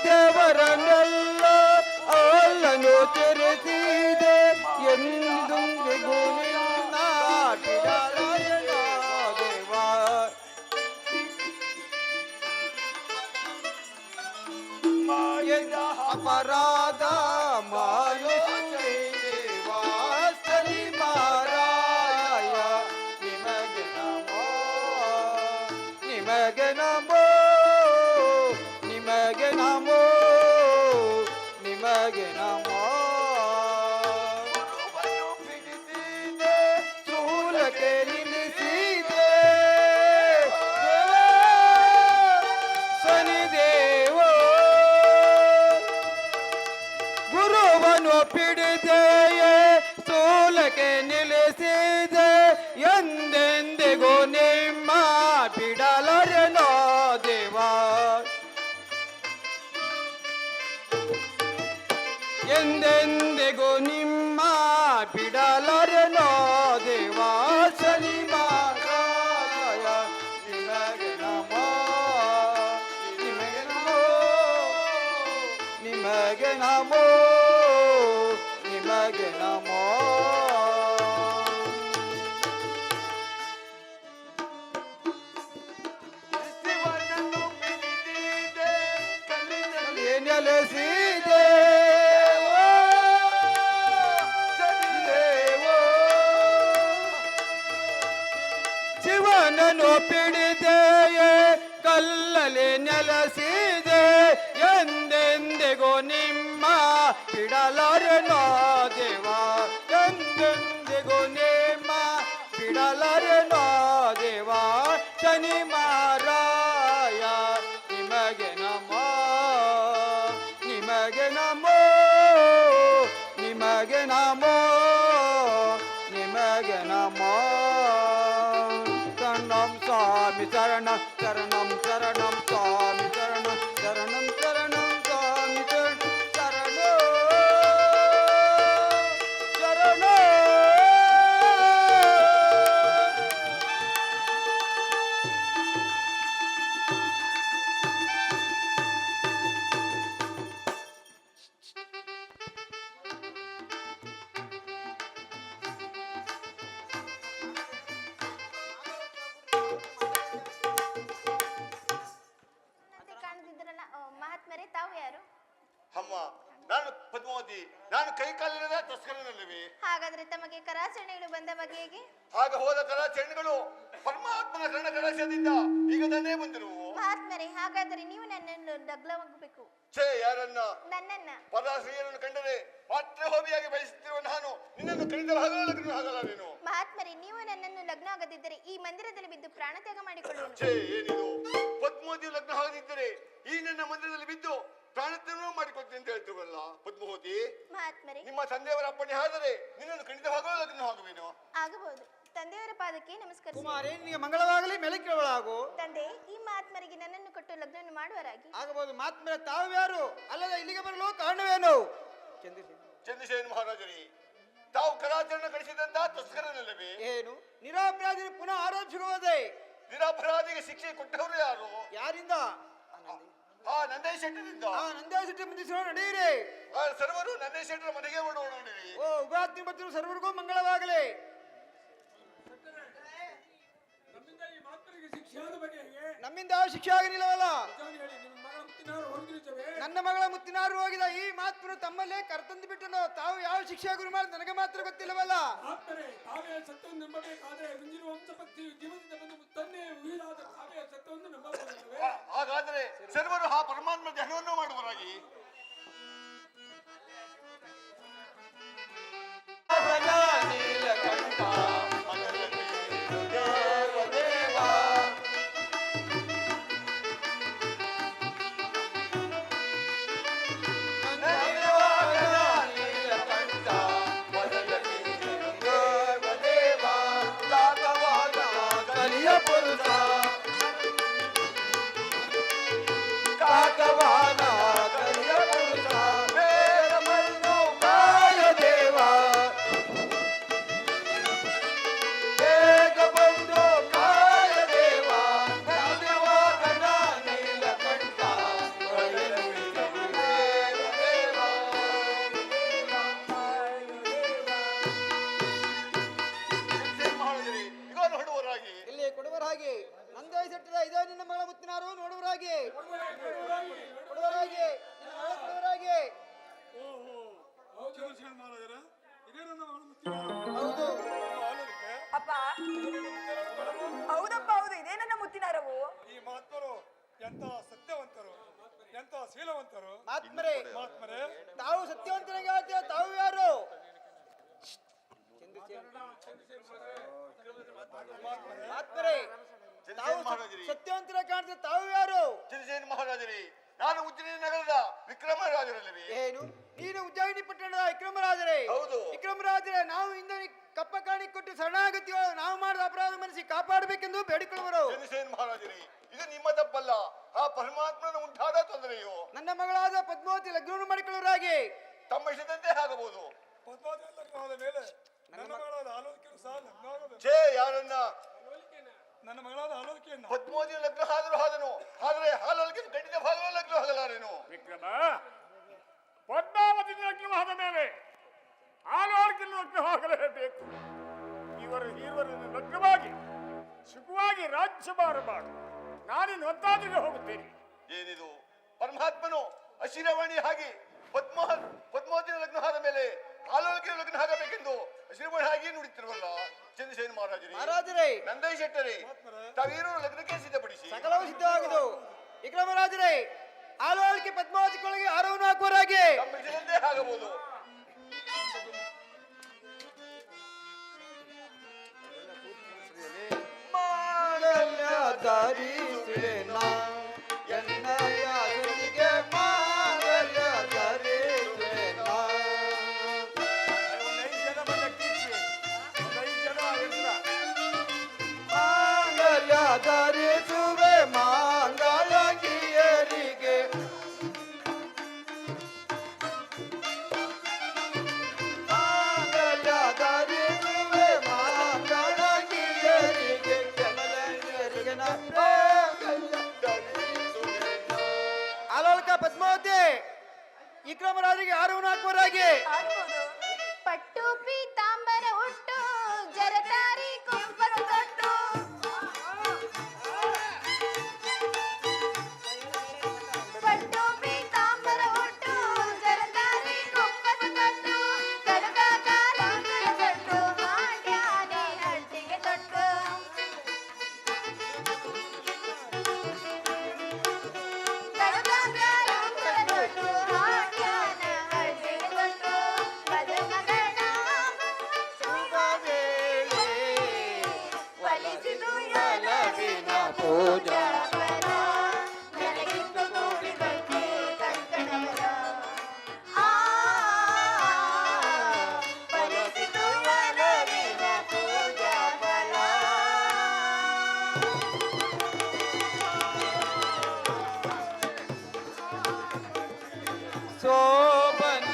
ದೇವರನ್ನೆಲ್ಲ ಅಲ್ಲನ್ನು ತೆರೆಸಿದೆ ಎಂದೆಂದಿಗೂ ನಿನ್ನ ಬಿಡಲಾರೆನ ದೇವ. ಮಾಡಿದ ಅಪರಾಧ ಮಾನಿಸುವೆ ದೇವ. ಶನಿ ಮಾರಾಯ ನಿಮಗೆ ನಮೋ, ನಿಮಗೆ ನಮೋ, ನಿಮಗೆ ನಮೋ, ನಿಮಗೆ ನಮೋ. ಬಿಡಿಸಿದೆ ಶೂಲಕ್ಕೆ ನಿಲ್ಲಿಸಿದೆ ದೇವ. ಶನಿ ದೇವ. ಗುರುವನ್ನು ಪಿಡಿದೆಯೇ ಶೂಲಕ್ಕೆ ನಿಲ್ಲಿಸಿದೆ ಎಂದೆಂದಿಗೂ ನಿಮ್ಮ ಬಿಡಲರೆನೋ ದೇವ. ಎಂದೆಂದಿಗೂ ನಿಮ್ಮ ಬಿಡಲರೆನೋ ದೇವ. ಶನಿ ಮಾರಾಯ ನಿಮಗೆ ನಮೋ, ನಿಮಗೆ ನಮೋ, ನಿಮಗೆ ನಮೋ, ನಿಮಗೆ ನಮೋ. ಶಿವನನ್ನು ಬಿಡಿಸಿದೆ ಕಲ್ಲಿನಲ್ಲಿ ನೆಲೆಸಿದೆ ದೇವ. ಶಿವನನ್ನು ಪಿಡಿದೆಯೇ ಕಲ್ಲಲ್ಲಿ ನೆಲೆಸಿದೆ ಎಂದೆಂದಿಗೂ ನಿಮ್ಮ ಬಿಡಲಾರೆನೋ ದೇವ. ಎಂದೆಂದಿಗೂ ನಿಮ್ಮ ಬಿಡಲಾರೆನೋ ದೇವ. ಶನಿ ಮಾರಾಯ ನಿಮಗೆ ನಮೋ, ನಿಮಗೆ ನಮೋ, ನಿಮಗೆ ನಮೋ, ನಿಮಗೆ ನಮೋ. ಶರಣಂ ಸ್ವಾಮಿ ಶರಣ, ಶರಣಂ ಶರಣಂ ಸ್ವಾಮಿ ಶರಣ, ಶರಣಂ ಶರಣಂ ಸ್ವಾಮಿ ಶರಣ, ಶರಣೋ ಶರಣೋ. ಮತ್ತೆ ಕಾಣದಿದ್ರಲ್ಲ ಮಹಾತ್ಮರೇ, ತಾವು ಯಾರು? ಅಮ್ಮ, ನಾನು ಪದ್ಮಾವತಿ. ನಾನು ಕೈಕಾಲಿಲ್ಲದ ತಸ್ಕರನಲ್ಲವೇ? ಹಾಗಾದ್ರೆ ತಮಗೆ ಕರಾಚರಣೆಗಳು ಬಂದ ಬಗೆ ಹೇಗೆ? ಆಗ ಹೋದ ಕಲಾಚರಣೆಗಳು ಪರಮಾತ್ಮನ ಕರ್ಣ ಕಲಾಶದಿಂದ ಈಗ ತಾನೇ ಬಂದಿರುವು. ಮಹಾತ್ಮರೇ, ಹಾಗಾದರೆ ನೀವು ನನ್ನನ್ನು ಲಗ್ನವಾಗಬೇಕು. ಛೇ, ಯಾರನ್ನ? ನನ್ನನ್ನ. ಪರಸ್ತ್ರೀಯರನ್ನು ಕಂಡರೆ ಮಾತ್ರ ಹೋಬಿಯಾಗಿ ಬಯಸುತ್ತಿರುವ ನಾನು ನಿನ್ನನ್ನು ಕಣಿತಲು ಹಾಗಲ್ಲ ನೀನು. ಮಹಾತ್ಮರೇ, ನೀವು ನನ್ನನ್ನು ಲಗ್ನ ಆಗದಿದ್ದರೆ ಈ ಮಂದಿರದಲ್ಲಿ ಬಿದ್ದು ಪ್ರಾಣ ತ್ಯಾಗ ಮಾಡಿಕೊಳ್ಳುವೆನು. ಛೇ, ಏನಿದು? ಪದ್ಮಾವತಿ ಲಗ್ನ ಆಗದಿದ್ದರೆ ಈ ನನ್ನ ಮಂದಿರದಲ್ಲಿ ಬಿದ್ದು ಪ್ರಾಣತ್ಯಾಗ ಮಾಡಿಕೊಡ್ತೀನಿ ಅಂತ ಹೇಳ್ತೀವಲ್ಲ ಪದ್ಮಾವತಿ. ಮಹಾತ್ಮರೇ, ನಿಮ್ಮ ತಂದೆಯವರ ಅಪ್ಪಣೆ ಆದರೆ ನಿನ್ನನ್ನು ಖಂಡಿತವಾಗಲೂ ಲಗ್ನ ಆಗುವೇನು? ಆಗಬಹುದು. ತಂದೆಯವರ ಪಾದಕ್ಕೆ ನಮಸ್ಕಾರ. ಕುಮಾರಿ ನಿನಗೆ ಮಂಗಳವಾಗಲಿ, ಮೆಲುಕುಗಳಾಗು. ತಂದೆ, ಈ ಮಹಾತ್ಮರಿಗೆ ನನ್ನನ್ನು ಕೊಟ್ಟು ಲಗ್ನವನ್ನು ಮಾಡುವರಾಗಿ. ಆಗಬಹುದು. ಮಾತ್ಮರ ತಾವು ಯಾರು? ಅಲ್ಲದೆ ಇಲ್ಲಿಗೆ ಬರಲು ಕಾರಣವೇನು? ಚಂದ್ರಶೇಖರ ಮಹಾರಾಜರೇ, ತಾವು ಕಲಾಚರಣ ಕಳಿಸಿದಂತ ತಸ್ಕರನಲ್ಲವೇ? ಏನು ನಿರಪರಾಧಿ ಪುನಃ ಆರೋಪಿಸಿರುವುದೇ? ನಿರಪರಾಧಿಗೆ ಶಿಕ್ಷೆ ಕೊಟ್ಟವರು ಯಾರು? ಯಾರಿಂದ? ಆ ನಂದೇಶ್ ಶೆಟ್ಟರಿಂದ. ನಂದೇಶ್ ಶೆಟ್ಟಿ ಮುಂದಿಸಿರೋ ನಡೆಯಿರಿ. ಆ ಸರ್ವರು ನಂದೇಶ್ ಶೆಟ್ಟರ ಮನೆಗೆ ಓಡೋಣ. ಓ, ಉಗಾತ್ನಿ ಬತ್ತಿರು ಸರ್ವರಿಗೂ ಮಂಗಳವಾಗಲಿ. ನಮ್ಮಿಂದ ಈ ಮಾತರಿಗೆ ಶಿಕ್ಷೆ ಆದ ಬಗ್ಗೆ ಹೇಗೆ? ನಮ್ಮಿಂದ ಯಾವ ಶಿಕ್ಷೆ ಆಗಲಿಲ್ಲವಲ್ಲ? ನಿಜವಾಗಿ ಹೇಳಿ, ನಿಮ್ಮ ಮಗಳ ಮುತ್ತಿನಾರು ಹೋಗಿರುತ್ತವೆ. ನನ್ನ ಮಗಳ ಮುತ್ತಿನಾರು ಹೋಗಿದ ಈ ಮಾತನ್ನು ತಮ್ಮಲ್ಲೇ ಕರೆತಂದು ಬಿಟ್ಟನು. ತಾವು ಯಾವ ಶಿಕ್ಷೆ ಗುರು ಮಾಡಿ ನನಗೆ ಮಾತ್ರ ಗೊತ್ತಿಲ್ಲವಲ್ಲ. ಆತ್ಮರೇ, ತಾವೇ ಸತ್ಯವನ್ನು ನಂಬಬೇಕಾದ್ರೆ ಮುಂದಿನ ವಂಶಪತಿ ಜೀವನದ ಬಂದು ತನ್ನೇ ಉಯಿರಾದ ತಾವೇ ಸತ್ಯವನ್ನು ನಂಬಬಹುದಲ್ಲವೇ? ಹಾಗಾದರೆ ಸರ್ವರು ಆ ಪರಮಾತ್ಮ ಧ್ಯಾನವನ್ನು ಮಾಡುವರಾಗಿ ಇಲ್ಲಿ ಕೊಡುವರಾಗಿ ನಂದೇ ಸೆಟ್ಟಿದ ಇದೇ ನಿನ್ನ ಮಗಳ ಮುತ್ತಿನಾರು ನೋಡುವರಾಗಿ ಕೊಡುವರಾಗಿ ಕೊಡುವರಾಗಿ. ಹೌದು ಅಪ್ಪ ಹೌದಪ್ಪ ಹೌದು, ಇದೇ ನನ್ನ ಮುತ್ತಿನಾರವು. ಈ ಮಹಾತ್ಮರು ಎಂತ ಸತ್ಯವಂತರು, ಎಂತ ಶೀಲವಂತರು. ಆತ್ಮರೇ ಮಹಾತ್ಮರೇ, ತಾವು ಸತ್ಯವಂತನಿಗೆ ಹೇಳ್ತೀಯ, ತಾವು ಯಾರು? ಆತ್ಮರೇ ತಾವು ಸತ್ಯವಂತರ ಕಾಣ್ತೀಯ, ತಾವು ಯಾರು? ಚಂದ್ರಸೇನ ಮಹಾರಾಜರೇ, ನಾನು ಉಜ್ಜಯಿನಿ ನಗರದ ವಿಕ್ರಮರಾಜರಲ್ಲವೇ? ಏನು ನೀನು ಉಜ್ಜಯಿನಿ ಪಟ್ಟಣದ ವಿಕ್ರಮರಾಜರೇ? ಹೌದು. ವಿಕ್ರಮರಾಜರೇ, ನಾವು ಇಂದ ಕಪ್ಪ ಕಾಣಿ ಕೊಟ್ಟು ಶರಣಾಗತಿಯೋ ನಾವು ಮಾಡಿದ ಅಪರಾಧ ಮನಸ್ಸಿ ಕಾಪಾಡಬೇಕೆಂದು ಬೇಡಿಕೊಳ್ಳುವರು. ಚಂದ್ರಸೇನ ಮಹಾರಾಜರೇ, ಇದು ನಿಮ್ಮ ತಪ್ಪಲ್ಲ, ಆ ಪರಮಾತ್ಮನ ಉಂಟಾದ ತೊಂದರೆಯೋ. ನನ್ನ ಮಗಳಾದ ಪದ್ಮಾವತಿ ಲಗ್ನವನ್ನು ಮಾಡಿಕೊಳ್ಳುವರಾಗಿ. ತಮ್ಮ ಇಷ್ಟದಂತೆ ಆಗಬಹುದು. ಪದ್ಮಾವತಿ ಲಗ್ನವಾದ ಮೇಲೆ ನನ್ನ ಮಗಳಾದ ಆಲೋಕಿಯನ್ನು ಸಹ ಲಗ್ನವಾಗಬೇಕು. ಛೇ, ಯಾರನ್ನ? ನನ್ನ ಮಗಳಾದ ಆಲೋಕಿಯನ್ನ ಪದ್ಮಾವತಿ ಲಗ್ನ ಆದರೂ ಆದನು, ಆದರೆ ಹಾಲಲ್ಕಿನ ಗಂಡಿನ ಭಾಗವ ಲಗ್ನ ಆಗಲಾರೇನು? ವಿಕ್ರಮ, ಪದ್ಮಾವತಿ ಲಗ್ನವಾದ ಮೇಲೆ ಆಲೋಕಿನ ಲಗ್ನವಾಗಲೇಬೇಕು. ಇವರನ್ನು ಲಗ್ನವಾಗಿ ಸುಖವಾಗಿ ರಾಜ್ಯಭಾರ ಮಾಡು. ನಾನಿನ್ನು ಹೊತ್ತಾದಿಗೆ ಹೋಗುತ್ತೇನೆ. ಏನಿದು? ಪರಮಾತ್ಮನು ಅಶಿರವಾಣಿ ಹಾಗೆ ಪದ್ಮಾವತಿನ ಲಗ್ನ ಆದ ಮೇಲೆ ಆಲೋಕಿನ ಲಗ್ನ ಆಗಬೇಕೆಂದು ಅಶಿರವಾಣಿ ಹಾಗೆ ನುಡಿತಿರುವಲ್ಲ ಚಂದ್ರಸೇನ ಮಹಾರಾಜರೇ. ಮಹಾರಾಜರೇ, ನಂದೈ ಶೆಟ್ಟರೇ, ತಾವೇನು ಲಗ್ನಕ್ಕೆ ಸಿದ್ಧಪಡಿಸಿ. ಸಕಲವು ಸಿದ್ಧವಾಗಿದ್ದು. ವಿಕ್ರಮರಾಜರೇ, ಆಲೋಳಿಕೆ ಪದ್ಮಾವತಿ ಕೊಳಗೆ ಆರವನ್ನು ಹಾಕುವರಾಗಿ. ತಮ್ಮ ಇಷ್ಟದಂತೆ ಆಗಬಹುದು. ಧರಿಸಿನ ಎನ್ನಯ ಗುರಿಗೆ ಮಾಂಗಲ್ಯ ಧರಿಸಿನ. ಮಾಂಗಲ್ಯ ಧರಿಸುವೆ ಮಾಂಗಳಗಿಯರಿಗೆ. ಮಾಂಗಲ್ಯ ಧರಿಸುವೆ ಮಾಂಗಳಗಿಯರಿಗೆ. ಆಲೋಳಕ ಪದ್ಮಾವತಿ ವಿಕ್ರಮರಾಜರಿಗೆ ಆರವನ್ನು ಹಾಕುವರಾಗಿ. ಆಗ್ಬೋದು. ಪಟ್ಟು ಪೀತಾಂಬರ ಉಟ್ಟು ಜರತಾರಿ ಕುಂಕುಮ ತೊಟ್ಟು ಪಟ್ಟು ಪೀತಾಂಬರ ಉಟ್ಟು ಜರತಾರಿ ಕುಂಕುಮ ತೊಟ್ಟು ಕಡಗ ಕಾಲಾಂತರ ತೊಟ್ಟು ಹಾಡ್ಯಾನೆ ಹಳ್ತಿಗೆ ತೊಟ್ಟು ಕಡಗ ಕಾಲಾಂತರ ತೊಟ್ಟು ಹಾಡ್ಯಾನೆ ಹಳ್ತಿಗೆ ತೊಟ್ಟು ಮದುಮಗನ ಫಲಿಸಿತು ಯಲವಿನ ಪೂಜಾ ಫಲ ನನಗಿಂದು ಕೂಡಿ ಬಂದೆ ಕಂಕಣವರ. ಫಲಿಸಿತು ಯಲವಿನ ಪೂಜಾ ಫಲ. शोभन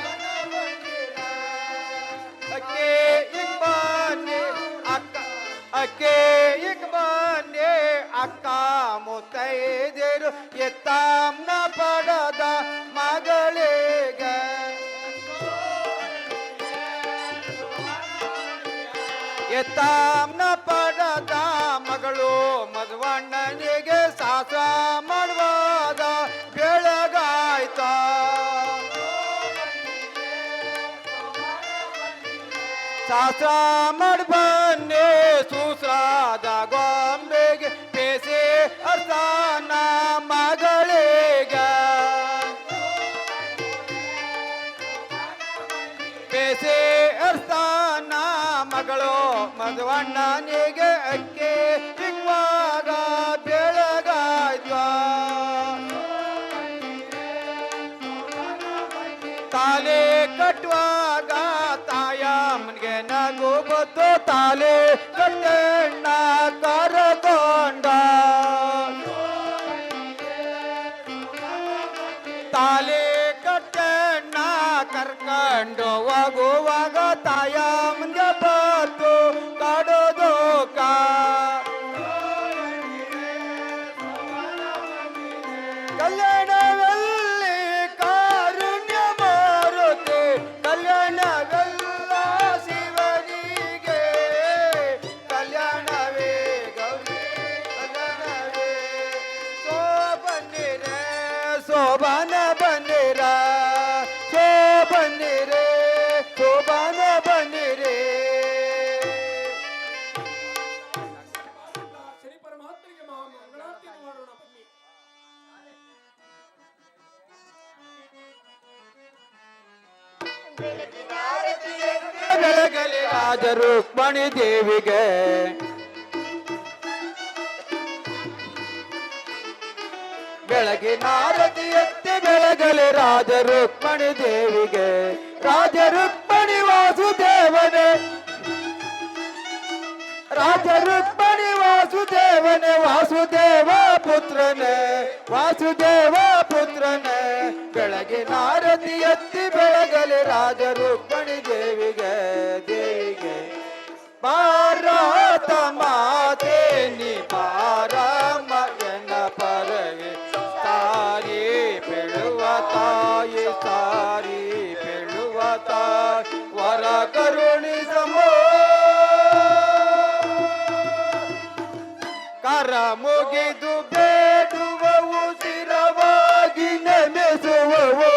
अके इकबाने अक्का मुतैदेರು ಎತ್ತಾಂನ ಪಡದ ಮಗಳಿಗೆ. ಎತ್ತಾಂನ ಪಡದ ಮಗಳು ಮಧುವಣ್ಣನಿಗೆ ಸಾಸ ಮಾಡುವಾದ ಬೆಳಗ ಶಾಸ್ತ್ರ ಮಾಡಿ ಬನ್ನಿ ಸುಸ್ರಾದ ಗೊಂಬೆಗೆ ಬೇಸೆ ಅರ್ಥಾನ ಮಗಳಿಗೆ ಬೇಸೆ ಅರ್ಥಾನ ಮಗಳು ಮಧುವಣ್ಣನಿಗೆ ಅಕ್ಕೆ ಸಿಗುವಾಗ ಬೆಳಗಾಯ್ತ ತಾಲೆ ಕಟ್ಟುವಾಗ ತಾಯಮ್ಮನಿಗೆ ನಗು ಬತ್ತು ತಾಲೆ ಕಟ್ಟಣ್ಣ ಕರಕೊಂಡ ತಾಲೆ ಕಟ್ಟಣ್ಣ ಕರ್ಕೊಂಡು ಹೋಗುವಾಗ ತಾಯಮ್ಮನಿಗೆ ಬತ್ತು ಕಡೋದು ಕಲ್ಯಾಣದಲ್ಲಿ ಕಾರುಣ್ಯ ಮಾರುತಿ ಕಲ್ಯಾಣವೆಲ್ಲ ಶಿವನಿಗೆ ಕಲ್ಯಾಣವೇ ಗೌರಿ ಕಲ್ಯಾಣವೇ ಬನ್ನಿರೆ ಶೋಭಾನ ಬನ್ನಿರ ಬನ್ನಿರೆ ಶೋಭಾನ ಬನ್ನಿರೆ ಶ್ರೀ ಪರಮಾತ್ಮನಿಗೆ ಮಂಗಳಾರತಿಯನ್ನು ಮಾಡೋಣ ಬನ್ನಿ. ಬೆಳಗಲಿ ರಾಜ ರುಕ್ಮಣಿ ದೇವಿಗೆ ಬೆಳಗಿನ ಆರತಿ ಎತ್ತಿ ಬೆಳಗಲಿ ರಾಜ ರುಕ್ಮಣಿ ದೇವಿಗೆ ರಾಜ ರುಕ್ಮಣಿ ವಾಸುದೇವನೇ ರಾಜ ರುಕ್ಮಣಿ ವಾಸುದೇವನೇ ವಾಸುದೇವ ಪುತ್ರನೇ ವಾಸುದೇವ ಪುತ್ರನೇ ಬೆಳಗಿನ ಆರತಿ ಎತ್ತಿ ಬೆಳಗಲಿ ರಾಜ ರುಕ್ಮಣಿ ದೇವಿಗೆ ಭಾರತ ಮಾತೆ ನಿ ಪಾರಮಯನ ಪರವೆ ಸಾರಿ ಬೆಳುವ ತಾಯಿ ಸಾರಿ ಬೆಳುವ ತಾಯಿ ವರ ಕರುಣಿಸಮೋ ಕರ ಮುಗಿದು ಬೇಡುವವು ಸ್ಥಿರವಾಗಿ ನೆನೆಸುವವು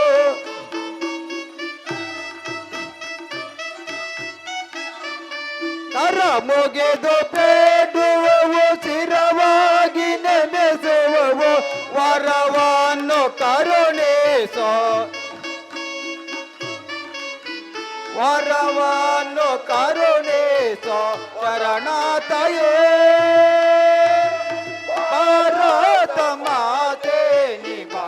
ಕರ ಮುಗಿದು ಬೇಡುವವು ಸ್ಥಿರವಾಗಿ ನೆನೆಸುವವು ವರವನ್ನು ಕರುಣಿಸೋ ವರವನ್ನು ಕರುಣಿಸೋ ಶರಣಾತಯೇ ಭಾರತ ಮಾತೆ ನಿವಾರಮಯನ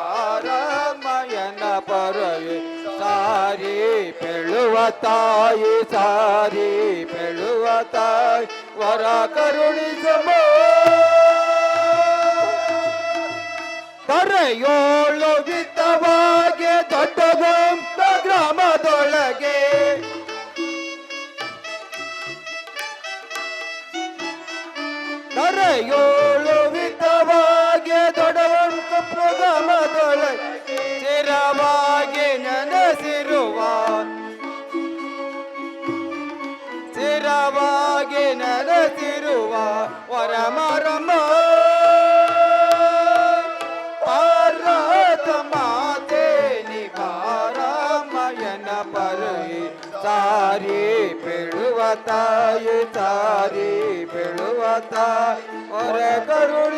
ಪರವೆ ಸಾರಿ ಬೆಳುವ ತಾಯಿ ಸಾರಿ ಬೆಳುವ ತಾಯಿ ವರ ಕರುಣಿಸಮೋ ಕರೆಯೋಳು ವಿತ್ತವಾಗಿ ದೊಡ್ಡಗೊಂತ ಗ್ರಾಮದೊಳಗೆ ಕರೆಯೋಳು ವಿತ್ತವಾಗಿ ದೊಡ್ಡಗೊಂತ ಗ್ರಾಮದೊಳಗೆ ಸ್ಥಿರವಾಗಿ ನೆನೆಸಿರುವ ಸ್ಥಿರವಾಗಿ ನೆನೆಸಿರುವ ವರಮರಮ ಭಾರತ ಮಾತೆ ನಿವಾರಮಯನ ಪರೈ ಸಾರಿ ಬೆಳುವ ತಾಯಿ ಸಾರಿ ಬೆಳುವ ತಾಯಿ ಹೊರ ಕರುಣ